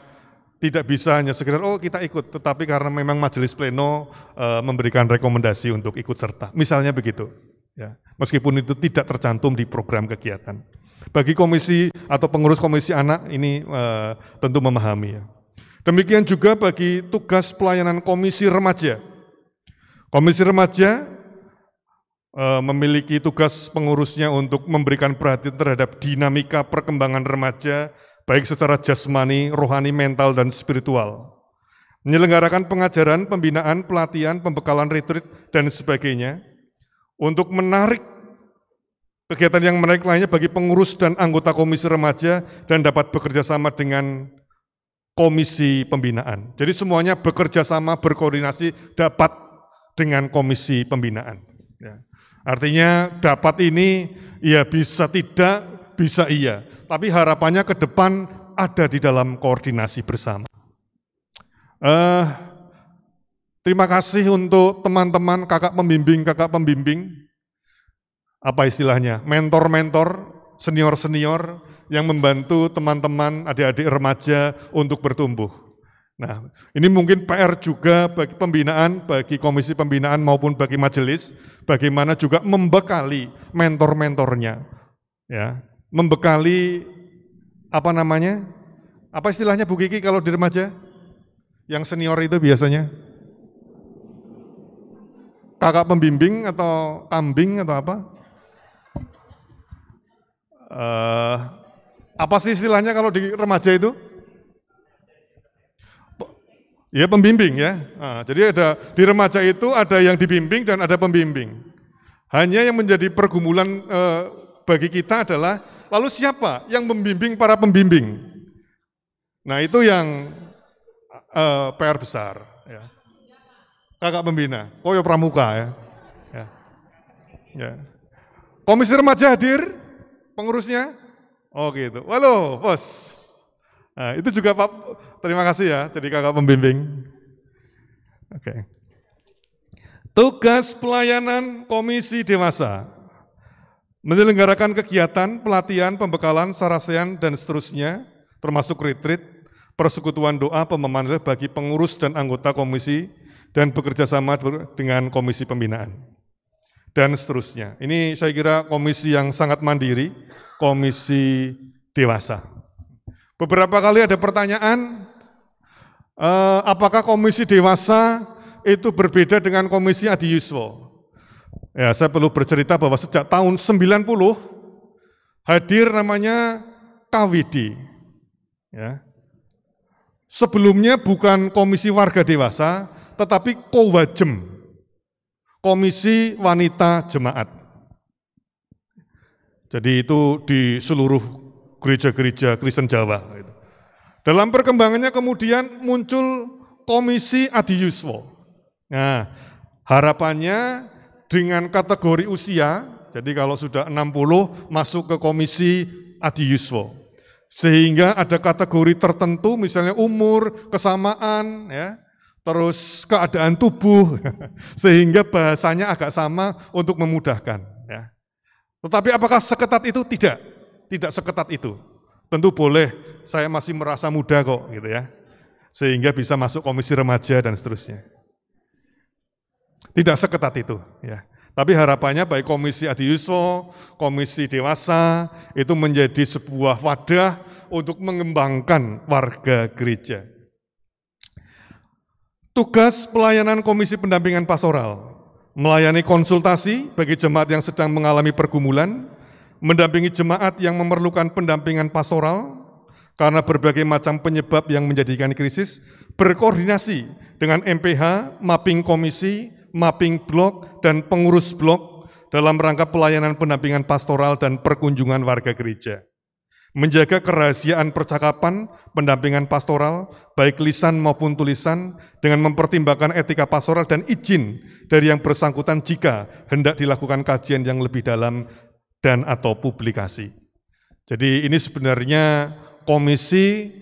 tidak bisa hanya sekedar kita ikut, tetapi karena memang majelis pleno memberikan rekomendasi untuk ikut serta. Misalnya begitu. Ya, meskipun itu tidak tercantum di program kegiatan. Bagi komisi atau pengurus komisi anak ini tentu memahami. Ya. Demikian juga bagi tugas pelayanan komisi remaja. Komisi remaja memiliki tugas pengurusnya untuk memberikan perhatian terhadap dinamika perkembangan remaja, baik secara jasmani, rohani, mental, dan spiritual. Menyelenggarakan pengajaran, pembinaan, pelatihan, pembekalan retreat, dan sebagainya, untuk menarik kegiatan yang menarik lainnya bagi pengurus dan anggota komisi remaja dan dapat bekerja sama dengan komisi pembinaan. Jadi semuanya bekerja sama, berkoordinasi, dapat dengan komisi pembinaan. Ya. Artinya dapat ini ya bisa tidak, bisa iya. Tapi harapannya ke depan ada di dalam koordinasi bersama. Terima kasih untuk teman-teman kakak pembimbing, apa istilahnya, mentor-mentor, senior-senior yang membantu teman-teman adik-adik remaja untuk bertumbuh. Nah, ini mungkin PR juga bagi pembinaan, bagi komisi pembinaan maupun bagi majelis, bagaimana juga membekali mentor-mentornya, ya, membekali apa namanya, apa istilahnya Bu Kiki kalau di remaja? Yang senior itu biasanya kakak pembimbing atau kambing atau apa? Apa sih istilahnya kalau di remaja itu? Ya pembimbing ya. Nah, jadi ada di remaja itu ada yang dibimbing dan ada pembimbing. Hanya yang menjadi pergumulan bagi kita adalah lalu siapa yang membimbing para pembimbing? Nah itu yang PR besar. Ya. Kakak pembina, Koyo Pramuka ya. Ya. Ya. Komisi remaja hadir, pengurusnya? Oh gitu. Halo bos. Nah, itu juga Pak, terima kasih ya jadi kakak pembimbing. Oke. Tugas pelayanan Komisi Dewasa, menyelenggarakan kegiatan, pelatihan, pembekalan, sarasehan, dan seterusnya, termasuk retreat, persekutuan doa, pemahaman bagi pengurus dan anggota komisi, dan bekerja sama dengan komisi pembinaan, dan seterusnya. Ini saya kira komisi yang sangat mandiri, Komisi Dewasa. Beberapa kali ada pertanyaan, apakah Komisi Dewasa itu berbeda dengan Komisi Adiyuswa? Ya, saya perlu bercerita bahwa sejak tahun 90 hadir namanya KWD. Ya. Sebelumnya bukan Komisi Warga Dewasa, tetapi Kowajem, Komisi Wanita Jemaat. Jadi itu di seluruh gereja-gereja Kristen Jawa. Dalam perkembangannya kemudian muncul Komisi Adiyuswa. Nah, harapannya dengan kategori usia, jadi kalau sudah 60 masuk ke Komisi Adiyuswa. Sehingga ada kategori tertentu, misalnya umur, kesamaan, ya, terus keadaan tubuh, sehingga bahasanya agak sama untuk memudahkan. Ya. Tetapi apakah seketat itu? Tidak, tidak seketat itu. Tentu boleh, saya masih merasa muda kok, gitu ya, sehingga bisa masuk komisi remaja dan seterusnya. Tidak seketat itu, ya. Tapi harapannya baik Komisi Adiyuswa, Komisi Dewasa itu menjadi sebuah wadah untuk mengembangkan warga gereja. Tugas pelayanan Komisi Pendampingan Pastoral, melayani konsultasi bagi jemaat yang sedang mengalami pergumulan, mendampingi jemaat yang memerlukan pendampingan pastoral karena berbagai macam penyebab yang menjadikan krisis, berkoordinasi dengan MPH, mapping komisi, mapping blok, dan pengurus blok dalam rangka pelayanan pendampingan pastoral dan perkunjungan warga gereja. Menjaga kerahasiaan percakapan, pendampingan pastoral, baik lisan maupun tulisan, dengan mempertimbangkan etika pastoral dan izin dari yang bersangkutan jika hendak dilakukan kajian yang lebih dalam dan atau publikasi. Jadi ini sebenarnya komisi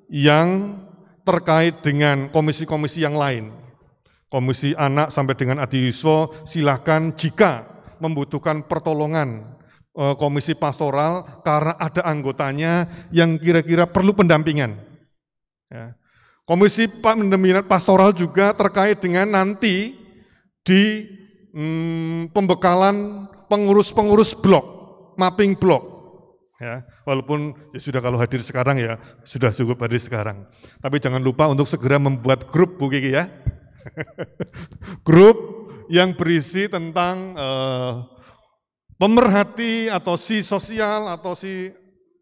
yang terkait dengan komisi-komisi yang lain. Komisi anak sampai dengan Adiyuswa, silakan jika membutuhkan pertolongan komisi pastoral karena ada anggotanya yang kira-kira perlu pendampingan. Ya. Komisi pendampingan pastoral juga terkait dengan nanti di pembekalan pengurus-pengurus blok, mapping blok. Ya, walaupun ya sudah kalau hadir sekarang ya sudah cukup hadir sekarang. Tapi jangan lupa untuk segera membuat grup Bu Kiki ya. Grup yang berisi tentang pemerhati atau si sosial atau si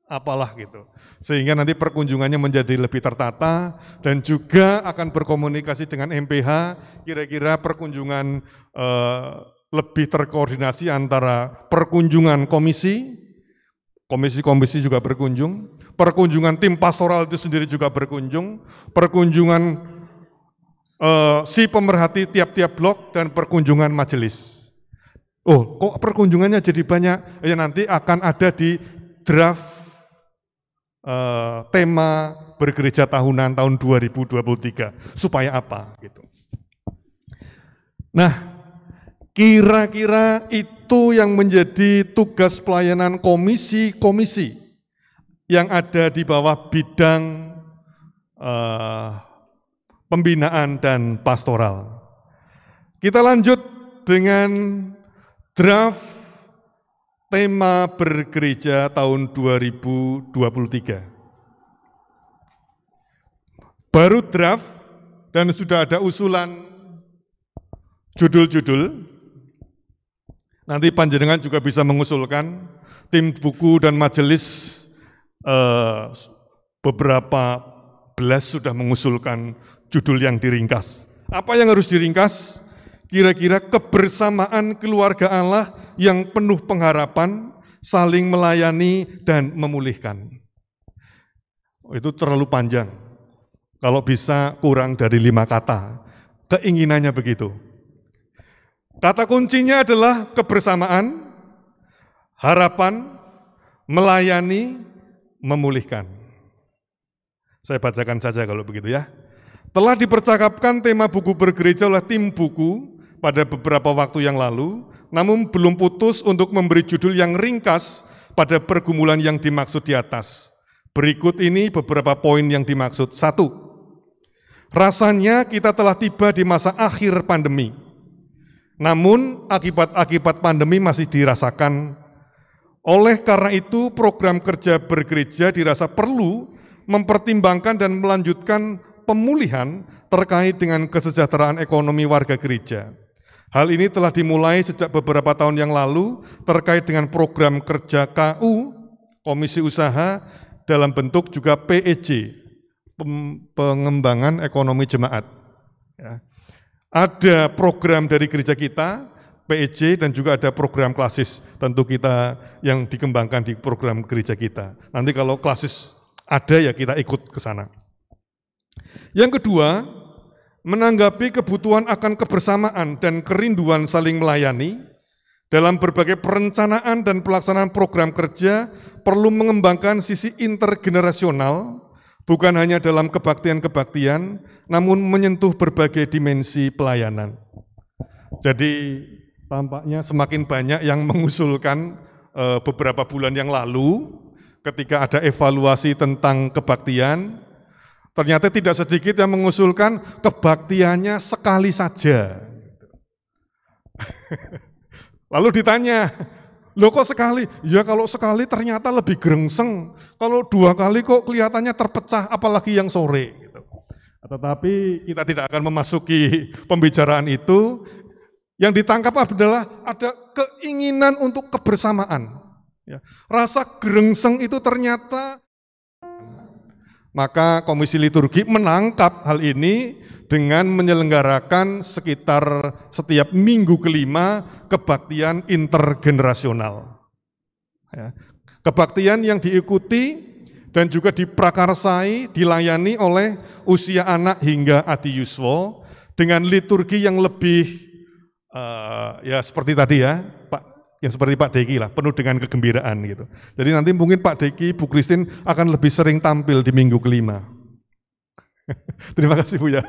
apalah gitu. Sehingga nanti perkunjungannya menjadi lebih tertata dan juga akan berkomunikasi dengan MPH, kira-kira perkunjungan lebih terkoordinasi antara perkunjungan komisi-komisi juga berkunjung, perkunjungan tim pastoral itu sendiri juga berkunjung, perkunjungan si pemerhati tiap-tiap blok, dan perkunjungan majelis. Oh, kok perkunjungannya jadi banyak? Ya nanti akan ada di draft tema bergereja tahunan tahun 2023. Supaya apa? Gitu. Nah, kira-kira itu yang menjadi tugas pelayanan komisi-komisi yang ada di bawah bidang pembinaan dan pastoral. Kita lanjut dengan draft tema bergereja tahun 2023. Baru draft, dan sudah ada usulan judul-judul. Nanti panjenengan juga bisa mengusulkan, tim buku dan majelis beberapa belas sudah mengusulkan judul yang diringkas. Apa yang harus diringkas? Kira-kira kebersamaan keluarga Allah yang penuh pengharapan, saling melayani dan memulihkan. Itu terlalu panjang. Kalau bisa kurang dari 5 kata. Keinginannya begitu. Kata kuncinya adalah kebersamaan, harapan, melayani, memulihkan. Saya bacakan saja kalau begitu ya. Telah dipercakapkan tema buku bergereja oleh tim buku pada beberapa waktu yang lalu, namun belum putus untuk memberi judul yang ringkas pada pergumulan yang dimaksud di atas. Berikut ini beberapa poin yang dimaksud. 1. Rasanya kita telah tiba di masa akhir pandemi. Namun akibat-akibat pandemi masih dirasakan. Oleh karena itu program kerja bergereja dirasa perlu mempertimbangkan dan melanjutkan pemulihan terkait dengan kesejahteraan ekonomi warga gereja. Hal ini telah dimulai sejak beberapa tahun yang lalu terkait dengan program kerja KU, Komisi Usaha, dalam bentuk juga PEJ, Pengembangan Ekonomi Jemaat. Ya. Ada program dari gereja kita, PEJ, dan juga ada program klasis, tentu kita yang dikembangkan di program gereja kita. Nanti kalau klasis ada ya kita ikut ke sana. Yang kedua, menanggapi kebutuhan akan kebersamaan dan kerinduan saling melayani, dalam berbagai perencanaan dan pelaksanaan program kerja perlu mengembangkan sisi intergenerasional, bukan hanya dalam kebaktian-kebaktian, namun menyentuh berbagai dimensi pelayanan. Jadi tampaknya semakin banyak yang mengusulkan beberapa bulan yang lalu, ketika ada evaluasi tentang kebaktian, ternyata tidak sedikit yang mengusulkan kebaktiannya sekali saja. Lalu ditanya, loh kok sekali? Ya kalau sekali ternyata lebih gerengseng, kalau 2 kali kok kelihatannya terpecah, apalagi yang sore. Tetapi kita tidak akan memasuki pembicaraan itu. Yang ditangkap adalah ada keinginan untuk kebersamaan. Ya. Rasa gerengseng itu ternyata, maka Komisi Liturgi menangkap hal ini dengan menyelenggarakan sekitar setiap minggu kelima kebaktian intergenerasional. Ya. Kebaktian yang diikuti dan juga diprakarsai, dilayani oleh usia anak hingga adiyuswa dengan liturgi yang lebih ya seperti tadi ya, Pak, yang seperti Pak Deki lah, penuh dengan kegembiraan gitu. Jadi nanti mungkin Pak Deki, Bu Christine akan lebih sering tampil di minggu kelima. Terima kasih Bu ya.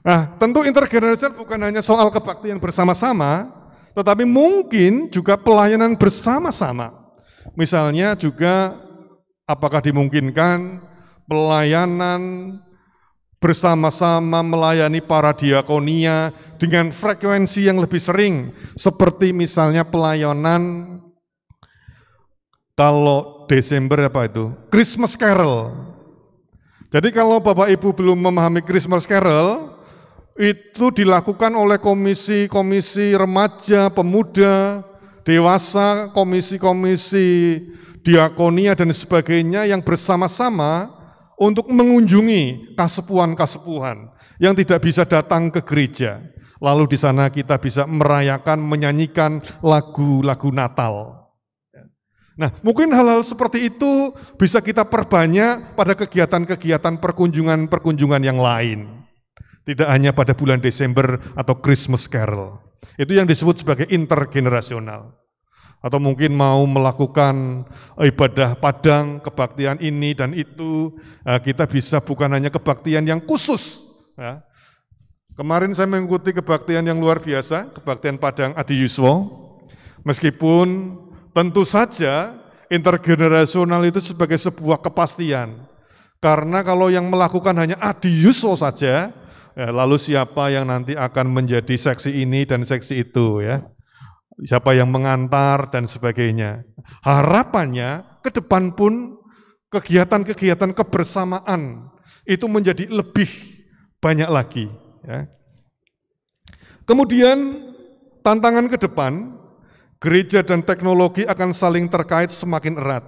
Nah, tentu intergenerasional bukan hanya soal kebaktian bersama-sama, tetapi mungkin juga pelayanan bersama-sama. Misalnya juga apakah dimungkinkan pelayanan bersama-sama melayani para diakonia dengan frekuensi yang lebih sering, seperti misalnya pelayanan kalau Desember apa itu? Christmas Carol. Jadi kalau Bapak Ibu belum memahami Christmas Carol, itu dilakukan oleh komisi-komisi remaja, pemuda, dewasa, komisi-komisi diakonia dan sebagainya yang bersama-sama untuk mengunjungi kasepuhan-kasepuhan yang tidak bisa datang ke gereja. Lalu di sana kita bisa merayakan, menyanyikan lagu-lagu Natal. Nah, mungkin hal-hal seperti itu bisa kita perbanyak pada kegiatan-kegiatan perkunjungan-perkunjungan yang lain. Tidak hanya pada bulan Desember atau Christmas Carol. Itu yang disebut sebagai intergenerasional. Atau mungkin mau melakukan ibadah padang, kebaktian ini dan itu, kita bisa bukan hanya kebaktian yang khusus. Ya. Kemarin saya mengikuti kebaktian yang luar biasa, kebaktian padang adiyuswa. Meskipun tentu saja intergenerasional itu sebagai sebuah kepastian. Karena kalau yang melakukan hanya adiyuswa saja, ya, lalu siapa yang nanti akan menjadi seksi ini dan seksi itu ya. Siapa yang mengantar dan sebagainya. Harapannya ke depan pun kegiatan-kegiatan kebersamaan itu menjadi lebih banyak lagi. Ya. Kemudian tantangan ke depan, gereja dan teknologi akan saling terkait semakin erat.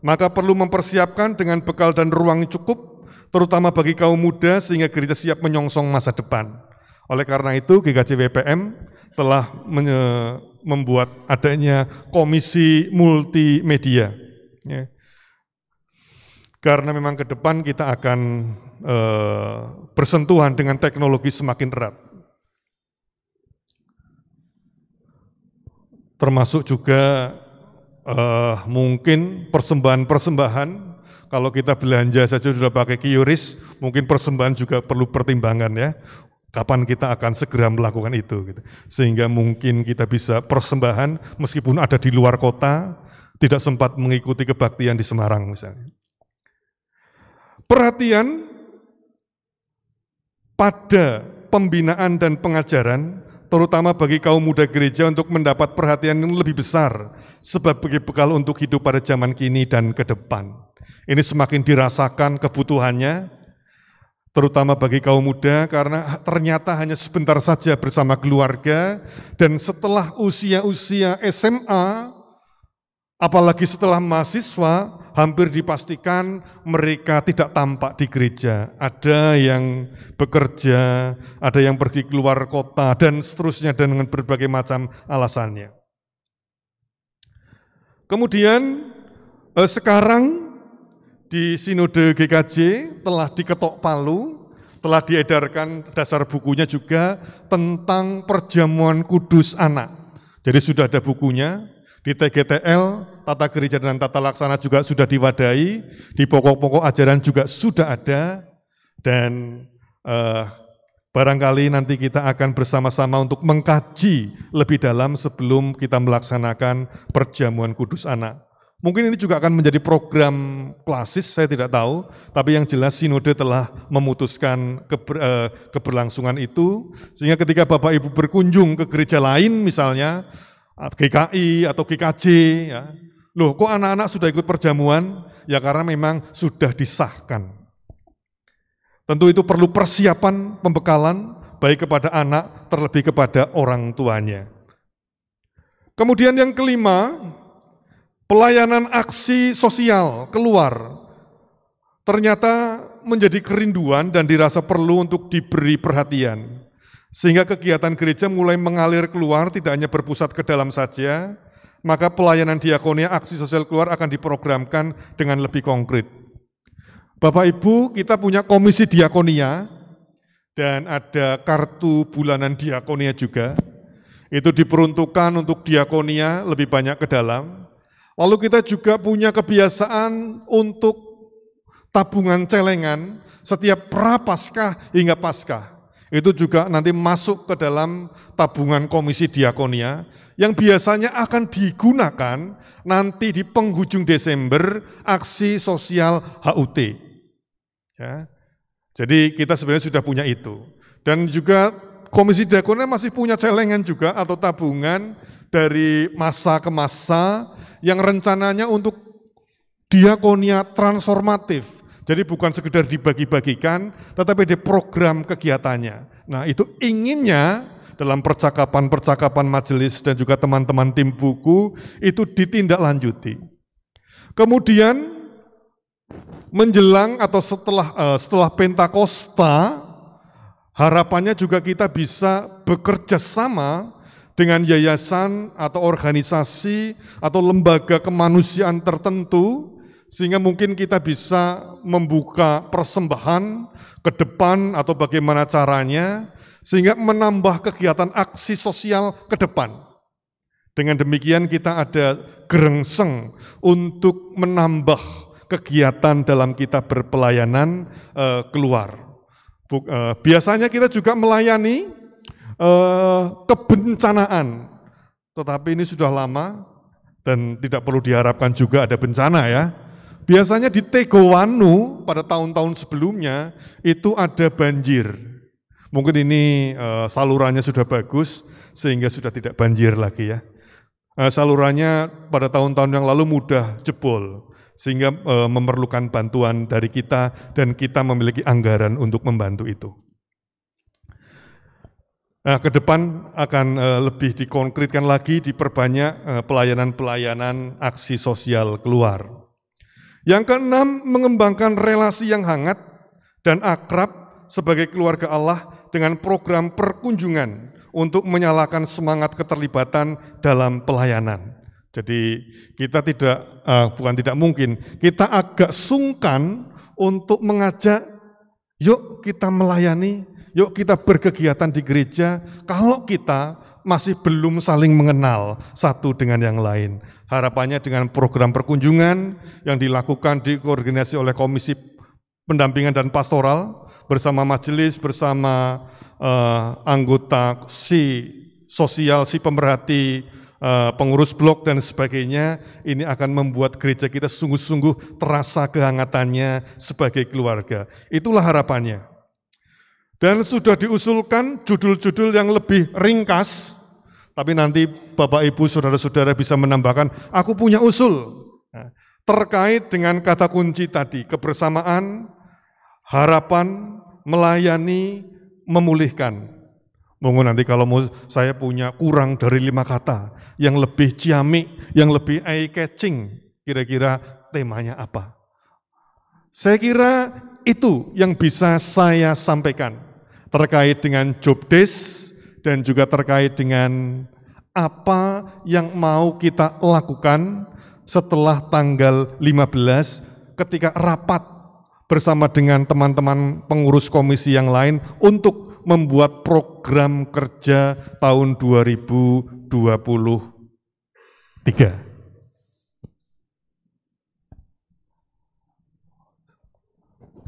Maka perlu mempersiapkan dengan bekal dan ruang cukup, terutama bagi kaum muda sehingga gereja siap menyongsong masa depan. Oleh karena itu GKJ WPM telah membuat adanya komisi multimedia. Ya. Karena memang ke depan kita akan bersentuhan dengan teknologi semakin erat. Termasuk juga mungkin persembahan-persembahan, kalau kita belanja saja sudah pakai QRIS, mungkin persembahan juga perlu pertimbangan ya, kapan kita akan segera melakukan itu. Gitu. Sehingga mungkin kita bisa persembahan meskipun ada di luar kota, tidak sempat mengikuti kebaktian di Semarang misalnya. Perhatian pada pembinaan dan pengajaran, terutama bagi kaum muda gereja untuk mendapat perhatian yang lebih besar sebagai bekal untuk hidup pada zaman kini dan ke depan. Ini semakin dirasakan kebutuhannya, terutama bagi kaum muda karena ternyata hanya sebentar saja bersama keluarga dan setelah usia-usia SMA, apalagi setelah mahasiswa, hampir dipastikan mereka tidak tampak di gereja. Ada yang bekerja, ada yang pergi keluar kota, dan seterusnya dengan berbagai macam alasannya. Kemudian sekarang di Sinode GKJ telah diketok palu, telah diedarkan dasar bukunya juga tentang perjamuan kudus anak. Jadi sudah ada bukunya. Di TGTL, Tata Gereja dan Tata Laksana juga sudah diwadahi, di pokok-pokok ajaran juga sudah ada, dan barangkali nanti kita akan bersama-sama untuk mengkaji lebih dalam sebelum kita melaksanakan perjamuan kudus anak. Mungkin ini juga akan menjadi program klasis, saya tidak tahu, tapi yang jelas Sinode telah memutuskan keberlangsungan itu, sehingga ketika Bapak Ibu berkunjung ke gereja lain misalnya, GKI atau GKJ, ya. Loh kok anak-anak sudah ikut perjamuan? Ya karena memang sudah disahkan. Tentu itu perlu persiapan, pembekalan, baik kepada anak, terlebih kepada orang tuanya. Kemudian yang kelima, pelayanan aksi sosial keluar. Ternyata menjadi kerinduan dan dirasa perlu untuk diberi perhatian. Sehingga kegiatan gereja mulai mengalir keluar, tidak hanya berpusat ke dalam saja, maka pelayanan diakonia aksi sosial keluar akan diprogramkan dengan lebih konkret. Bapak Ibu, kita punya komisi diakonia, dan ada kartu bulanan diakonia juga. Itu diperuntukkan untuk diakonia lebih banyak ke dalam. Lalu kita juga punya kebiasaan untuk tabungan celengan setiap pra-Paskah hingga Paskah. Itu juga nanti masuk ke dalam tabungan komisi diakonia yang biasanya akan digunakan nanti di penghujung Desember aksi sosial HUT. Ya. Jadi kita sebenarnya sudah punya itu. Dan juga komisi diakonia masih punya celengan juga atau tabungan dari masa ke masa yang rencananya untuk diakonia transformatif. Jadi bukan sekedar dibagi-bagikan, tetapi di program kegiatannya. Nah itu inginnya dalam percakapan-percakapan majelis dan juga teman-teman tim buku itu ditindaklanjuti. Kemudian menjelang atau setelah Pentakosta, harapannya juga kita bisa bekerja sama dengan yayasan atau organisasi atau lembaga kemanusiaan tertentu, sehingga mungkin kita bisa membuka persembahan ke depan atau bagaimana caranya, sehingga menambah kegiatan aksi sosial ke depan. Dengan demikian kita ada gerengseng untuk menambah kegiatan dalam kita berpelayanan keluar. Biasanya kita juga melayani kebencanaan, tetapi ini sudah lama dan tidak perlu diharapkan juga ada bencana ya. Biasanya di Tegowanu pada tahun-tahun sebelumnya itu ada banjir. Mungkin ini salurannya sudah bagus sehingga sudah tidak banjir lagi ya. Salurannya pada tahun-tahun yang lalu mudah jebol sehingga memerlukan bantuan dari kita dan kita memiliki anggaran untuk membantu itu. Nah, ke depan akan lebih dikonkretkan lagi, diperbanyak pelayanan-pelayanan aksi sosial keluar. Yang keenam, mengembangkan relasi yang hangat dan akrab sebagai keluarga Allah dengan program perkunjungan untuk menyalakan semangat keterlibatan dalam pelayanan. Jadi kita tidak mungkin, kita agak sungkan untuk mengajak, yuk kita melayani, yuk kita berkegiatan di gereja, kalau kita masih belum saling mengenal satu dengan yang lain. Harapannya dengan program perkunjungan yang dilakukan dikoordinasi oleh Komisi Pendampingan dan Pastoral, bersama majelis, bersama anggota sosial, pemerhati, pengurus blok dan sebagainya, ini akan membuat gereja kita sungguh-sungguh terasa kehangatannya sebagai keluarga. Itulah harapannya. Dan sudah diusulkan judul-judul yang lebih ringkas, tapi nanti Bapak Ibu Saudara-saudara bisa menambahkan, aku punya usul terkait dengan kata kunci tadi, kebersamaan, harapan, melayani, memulihkan. Mungkin nanti kalau saya punya kurang dari 5 kata, yang lebih ciamik, yang lebih eye-catching, kira-kira temanya apa? Saya kira itu yang bisa saya sampaikan terkait dengan job desk dan juga terkait dengan apa yang mau kita lakukan setelah tanggal 15 ketika rapat bersama dengan teman-teman pengurus komisi yang lain untuk membuat program kerja tahun 2023.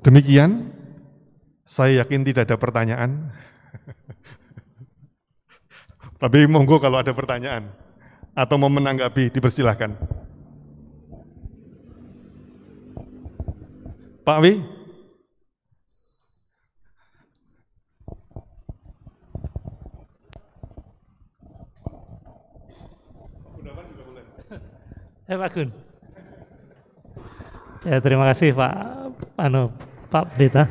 Demikian, saya yakin tidak ada pertanyaan. Tapi monggo kalau ada pertanyaan atau mau menanggapi, dipersilahkan. Pak Wi? Pak Gun. Ya, terima kasih Pak Pendeta.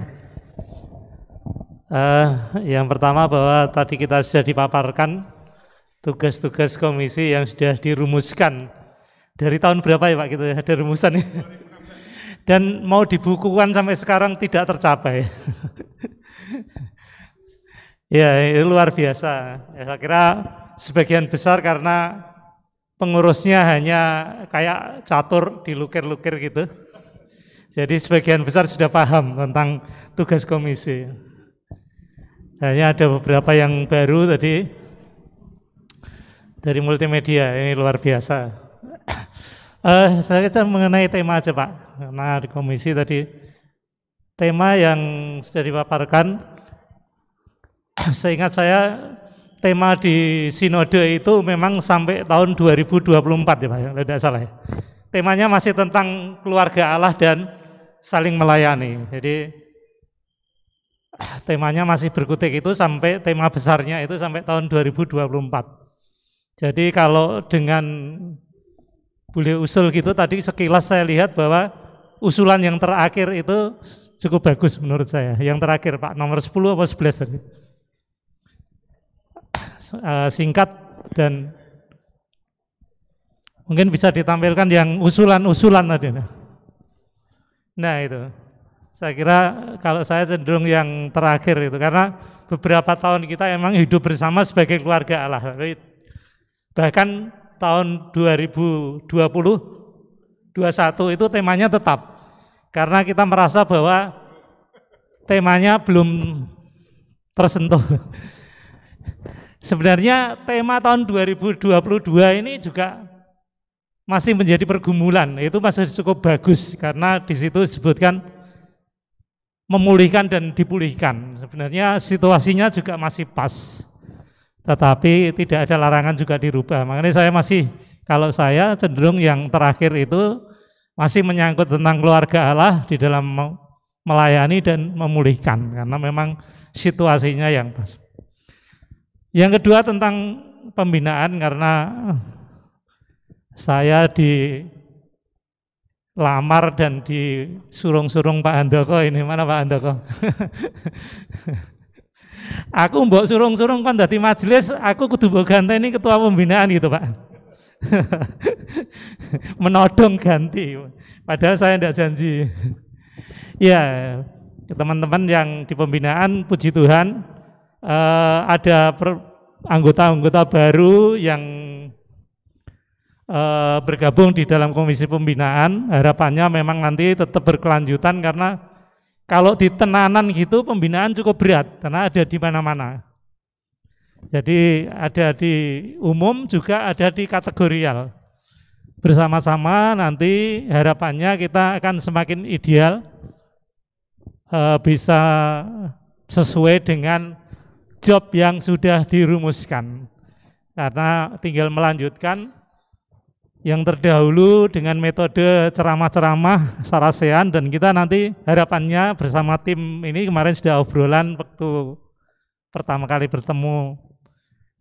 Yang pertama bahwa tadi kita sudah dipaparkan tugas-tugas komisi yang sudah dirumuskan dari tahun berapa ya Pak, gitu ya, ada rumusan ya. Dan mau dibukukan sampai sekarang tidak tercapai. Ya, itu luar biasa. Ya, saya kira sebagian besar karena pengurusnya hanya kayak catur dilukir-lukir gitu. Jadi sebagian besar sudah paham tentang tugas komisi. Hanya ada beberapa yang baru tadi dari multimedia, ini luar biasa. Saya kira mengenai tema aja Pak, karena di komisi tadi tema yang sudah dipaparkan, seingat saya tema di sinode itu memang sampai tahun 2024 ya Pak, kalau tidak salah ya. Temanya masih tentang keluarga Allah dan saling melayani. Jadi temanya masih berkutik itu sampai tema besarnya itu sampai tahun 2024. Jadi kalau dengan boleh usul gitu, tadi sekilas saya lihat bahwa usulan yang terakhir itu cukup bagus menurut saya. Yang terakhir Pak, nomor 10 atau 11 tadi. Singkat dan mungkin bisa ditampilkan yang usulan-usulan tadi. Nah itu, saya kira kalau saya cenderung yang terakhir itu, karena beberapa tahun kita emang hidup bersama sebagai keluarga Allah. Bahkan tahun 2020, 21 itu temanya tetap, karena kita merasa bahwa temanya belum tersentuh. Sebenarnya tema tahun 2022 ini juga masih menjadi pergumulan, itu masih cukup bagus karena di situ disebutkan memulihkan dan dipulihkan. Sebenarnya situasinya juga masih pas, tetapi tidak ada larangan juga dirubah. Makanya kalau saya cenderung yang terakhir itu masih menyangkut tentang keluarga Allah di dalam melayani dan memulihkan, karena memang situasinya yang pas. Yang kedua tentang pembinaan, karena saya dilamar dan disurung-surung Pak Handoko ini, mana Pak Handoko? Aku mbok surung-surung kon dadi majelis, aku kudu mbok ganteni ketua pembinaan gitu, Pak. Menodong ganti. Padahal saya tidak janji. Ya, teman-teman yang di pembinaan, puji Tuhan, ada anggota-anggota baru yang bergabung di dalam komisi pembinaan. Harapannya memang nanti tetap berkelanjutan karena kalau di tenanan gitu pembinaan cukup berat karena ada di mana-mana. Jadi ada di umum juga ada di kategorial. Bersama-sama nanti harapannya kita akan semakin ideal, bisa sesuai dengan job yang sudah dirumuskan. Karena tinggal melanjutkan yang terdahulu dengan metode ceramah-ceramah sarasean, dan kita nanti harapannya bersama tim ini kemarin sudah obrolan waktu pertama kali bertemu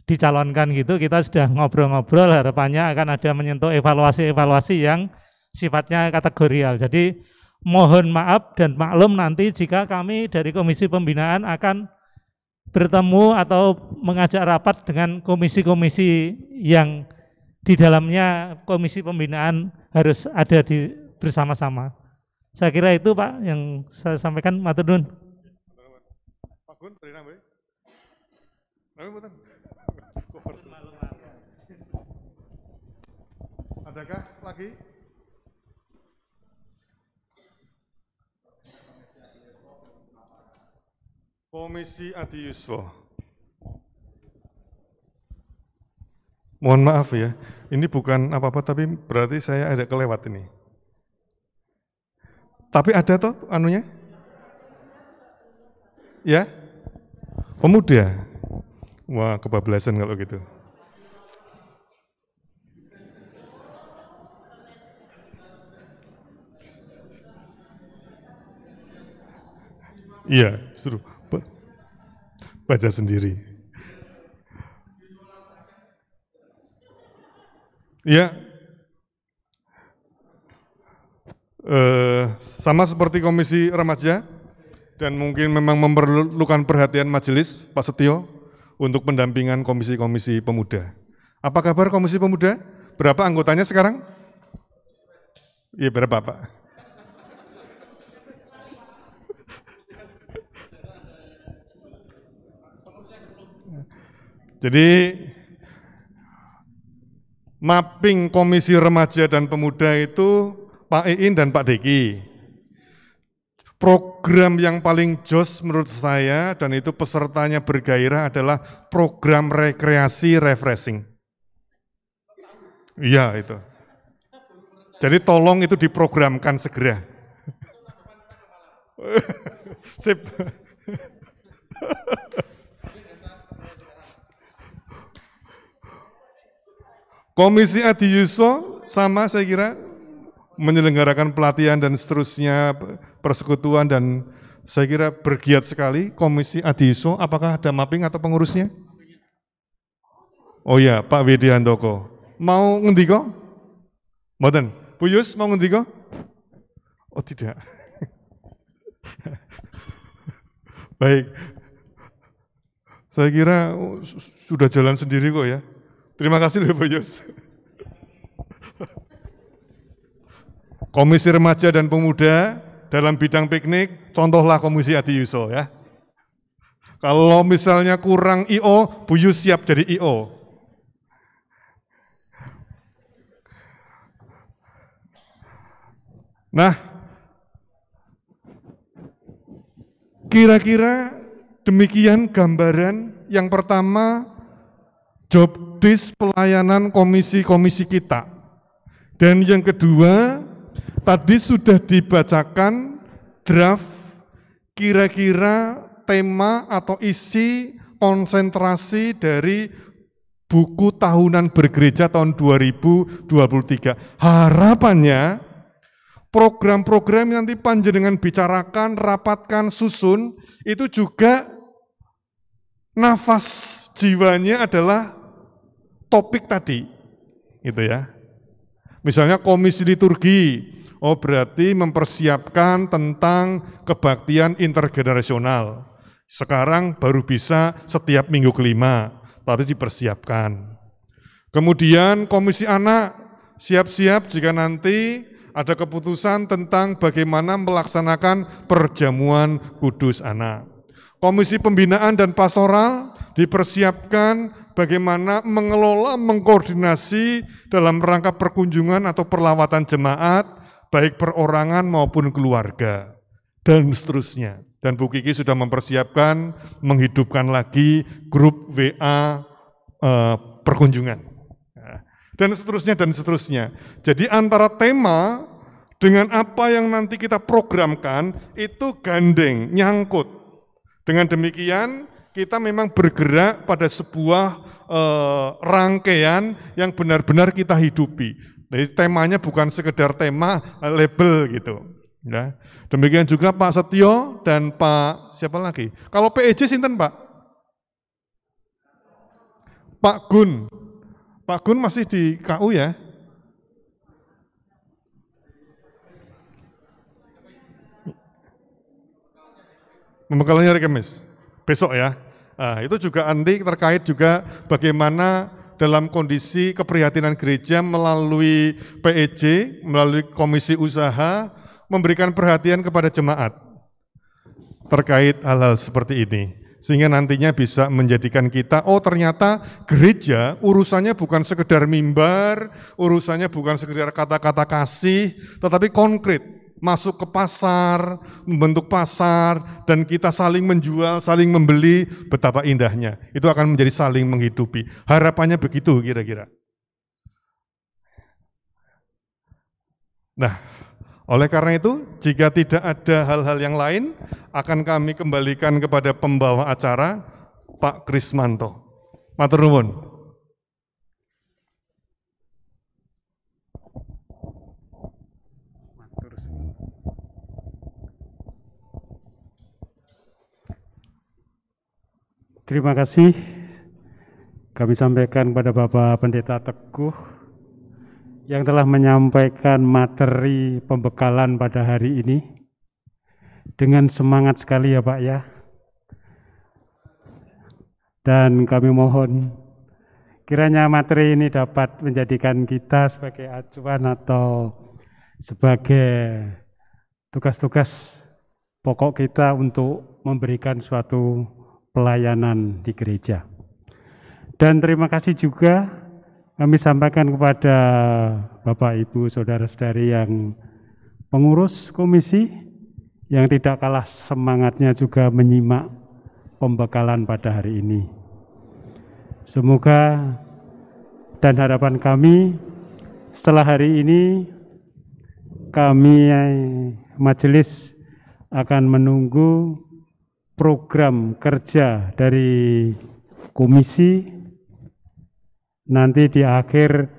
dicalonkan gitu, kita sudah ngobrol-ngobrol, harapannya akan ada menyentuh evaluasi-evaluasi yang sifatnya kategorial. Jadi mohon maaf dan maklum nanti jika kami dari Komisi Pembinaan akan bertemu atau mengajak rapat dengan komisi-komisi yang di dalamnya Komisi Pembinaan harus ada di bersama-sama. Saya kira itu Pak yang saya sampaikan. Matur nuwun. Pak Gun, adakah lagi? Komisi Adi Yuswo. Mohon maaf ya, ini bukan apa-apa tapi berarti saya ada kelewat ini. Tapi ada toh anunya? Ya? Pemuda. Wah, kebablasan kalau gitu. Iya, suruh baca sendiri. Ya, sama seperti Komisi Remaja dan mungkin memang memerlukan perhatian majelis Pak Setio untuk pendampingan komisi-komisi pemuda. Apa kabar Komisi Pemuda? Berapa anggotanya sekarang? Iya, berapa Pak? Jadi mapping Komisi Remaja dan Pemuda itu Pak Iin dan Pak Deki. Program yang paling jos menurut saya dan itu pesertanya bergairah adalah program rekreasi refreshing. Iya itu. Jadi tolong itu diprogramkan segera. Sip. Komisi Adi Yuswo sama saya kira menyelenggarakan pelatihan dan seterusnya, persekutuan, dan saya kira bergiat sekali. Komisi Adi Yuswo, apakah ada mapping atau pengurusnya? Oh ya, Pak Widi Handoko. Mau ngendiko? Mboten. Bu Yus mau ngendiko? Oh tidak. Baik. Saya kira sudah jalan sendiri kok ya. Terima kasih loh Bu Yus. Komisi Remaja dan Pemuda dalam bidang piknik, contohlah Komisi Adi Yuswo ya. Kalau misalnya kurang IO, Bu Yus siap jadi IO. Nah, kira-kira demikian gambaran yang pertama job desk pelayanan komisi-komisi kita. Dan yang kedua, tadi sudah dibacakan draft kira-kira tema atau isi konsentrasi dari buku tahunan bergereja tahun 2023. Harapannya program-program yang nanti panjenengan bicarakan, rapatkan, susun, itu juga nafas jiwanya adalah topik tadi, gitu ya. Misalnya komisi liturgi, oh berarti mempersiapkan tentang kebaktian intergenerasional. Sekarang baru bisa setiap minggu kelima, tapi dipersiapkan. Kemudian Komisi Anak siap-siap jika nanti ada keputusan tentang bagaimana melaksanakan perjamuan kudus anak. Komisi Pembinaan dan Pastoral dipersiapkan bagaimana mengelola, mengkoordinasi dalam rangka perkunjungan atau perlawatan jemaat, baik perorangan maupun keluarga, dan seterusnya. Dan Bu Kiki sudah mempersiapkan, menghidupkan lagi grup WA perkunjungan. Dan seterusnya, dan seterusnya. Jadi antara tema dengan apa yang nanti kita programkan, itu gandeng, nyangkut. Dengan demikian, kita memang bergerak pada sebuah rangkaian yang benar-benar kita hidupi. Jadi temanya bukan sekedar tema label gitu. Ya. Demikian juga Pak Setio dan Pak siapa lagi? Kalau PEJ sinten Pak? Pak Gun. Pak Gun masih di KU ya? Pembekalannya hari Kamis, besok ya. Nah, itu juga nanti terkait juga bagaimana dalam kondisi keprihatinan gereja melalui PEJ, melalui komisi usaha, memberikan perhatian kepada jemaat terkait hal-hal seperti ini. Sehingga nantinya bisa menjadikan kita, oh ternyata gereja urusannya bukan sekedar mimbar, urusannya bukan sekedar kata-kata kasih, tetapi konkret, masuk ke pasar, membentuk pasar, dan kita saling menjual, saling membeli, betapa indahnya. Itu akan menjadi saling menghidupi. Harapannya begitu kira-kira. Nah, oleh karena itu, jika tidak ada hal-hal yang lain, akan kami kembalikan kepada pembawa acara, Pak Krismanto. Matur nuwun. Terima kasih. Kami sampaikan kepada Bapak Pendeta Teguh yang telah menyampaikan materi pembekalan pada hari ini dengan semangat sekali ya Pak ya. Dan kami mohon kiranya materi ini dapat menjadikan kita sebagai acuan atau sebagai tugas-tugas pokok kita untuk memberikan suatu pelayanan di gereja. Dan terima kasih juga kami sampaikan kepada Bapak, Ibu, Saudara-saudari yang pengurus komisi yang tidak kalah semangatnya juga menyimak pembekalan pada hari ini. Semoga dan harapan kami setelah hari ini kami majelis akan menunggu program kerja dari komisi nanti di akhir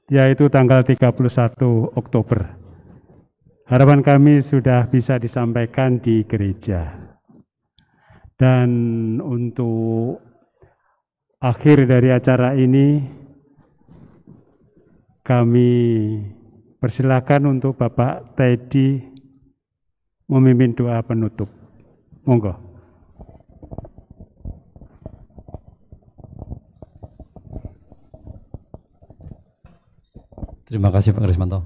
yaitu tanggal 31 Oktober. Harapan kami sudah bisa disampaikan di gereja. Dan untuk akhir dari acara ini kami persilakan untuk Bapak Teddy memimpin doa penutup. Monggo. Terima kasih Pak Krismanto.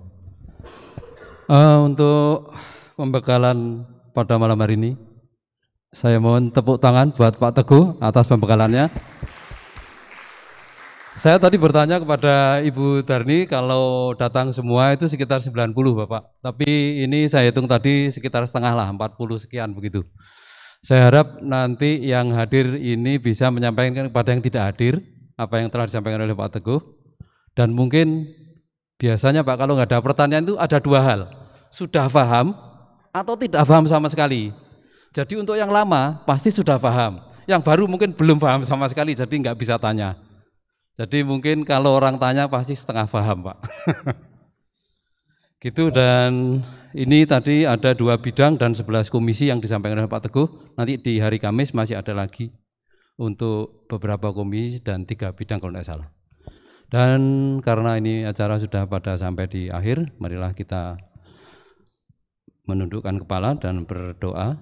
Untuk pembekalan pada malam hari ini, saya mohon tepuk tangan buat Pak Teguh atas pembekalannya. Saya tadi bertanya kepada Ibu Darni kalau datang semua itu sekitar 90 Bapak. Tapi ini saya hitung tadi sekitar setengah lah, 40 sekian begitu. Saya harap nanti yang hadir ini bisa menyampaikan kepada yang tidak hadir apa yang telah disampaikan oleh Pak Teguh. Dan mungkin biasanya Pak kalau nggak ada pertanyaan itu ada dua hal, sudah paham atau tidak paham sama sekali. Jadi untuk yang lama pasti sudah paham, yang baru mungkin belum paham sama sekali jadi nggak bisa tanya. Jadi mungkin kalau orang tanya pasti setengah paham Pak. Gitu. Dan ini tadi ada 2 bidang dan 11 komisi yang disampaikan oleh Pak Teguh. Nanti di hari Kamis masih ada lagi untuk beberapa komisi dan 3 bidang kalau tidak salah. Dan karena ini acara sudah pada sampai di akhir, marilah kita menundukkan kepala dan berdoa.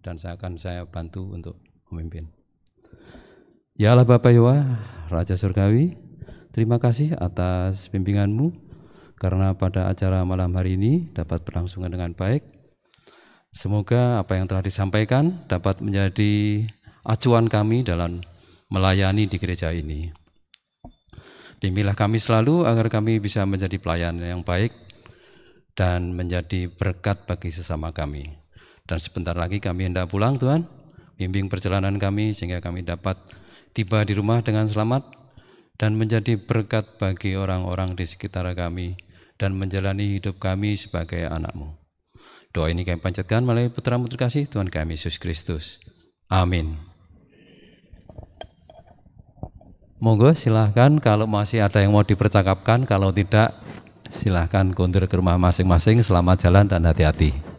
dan saya bantu untuk memimpin. Ya Allah Bapa Yahwa, Raja Surgawi, terima kasih atas bimbingan-Mu, karena pada acara malam hari ini dapat berlangsung dengan baik. Semoga apa yang telah disampaikan dapat menjadi acuan kami dalam melayani di gereja ini. Bimbinglah kami selalu agar kami bisa menjadi pelayan yang baik dan menjadi berkat bagi sesama kami. Dan sebentar lagi kami hendak pulang, Tuhan. Bimbing perjalanan kami sehingga kami dapat tiba di rumah dengan selamat dan menjadi berkat bagi orang-orang di sekitar kami dan menjalani hidup kami sebagai anak-Mu. Doa ini kami panjatkan melalui Putra-Mu terkasih, Tuhan kami Yesus Kristus. Amin. Monggo silahkan kalau masih ada yang mau dipercakapkan, kalau tidak silahkan kondur ke rumah masing-masing. Selamat jalan dan hati-hati.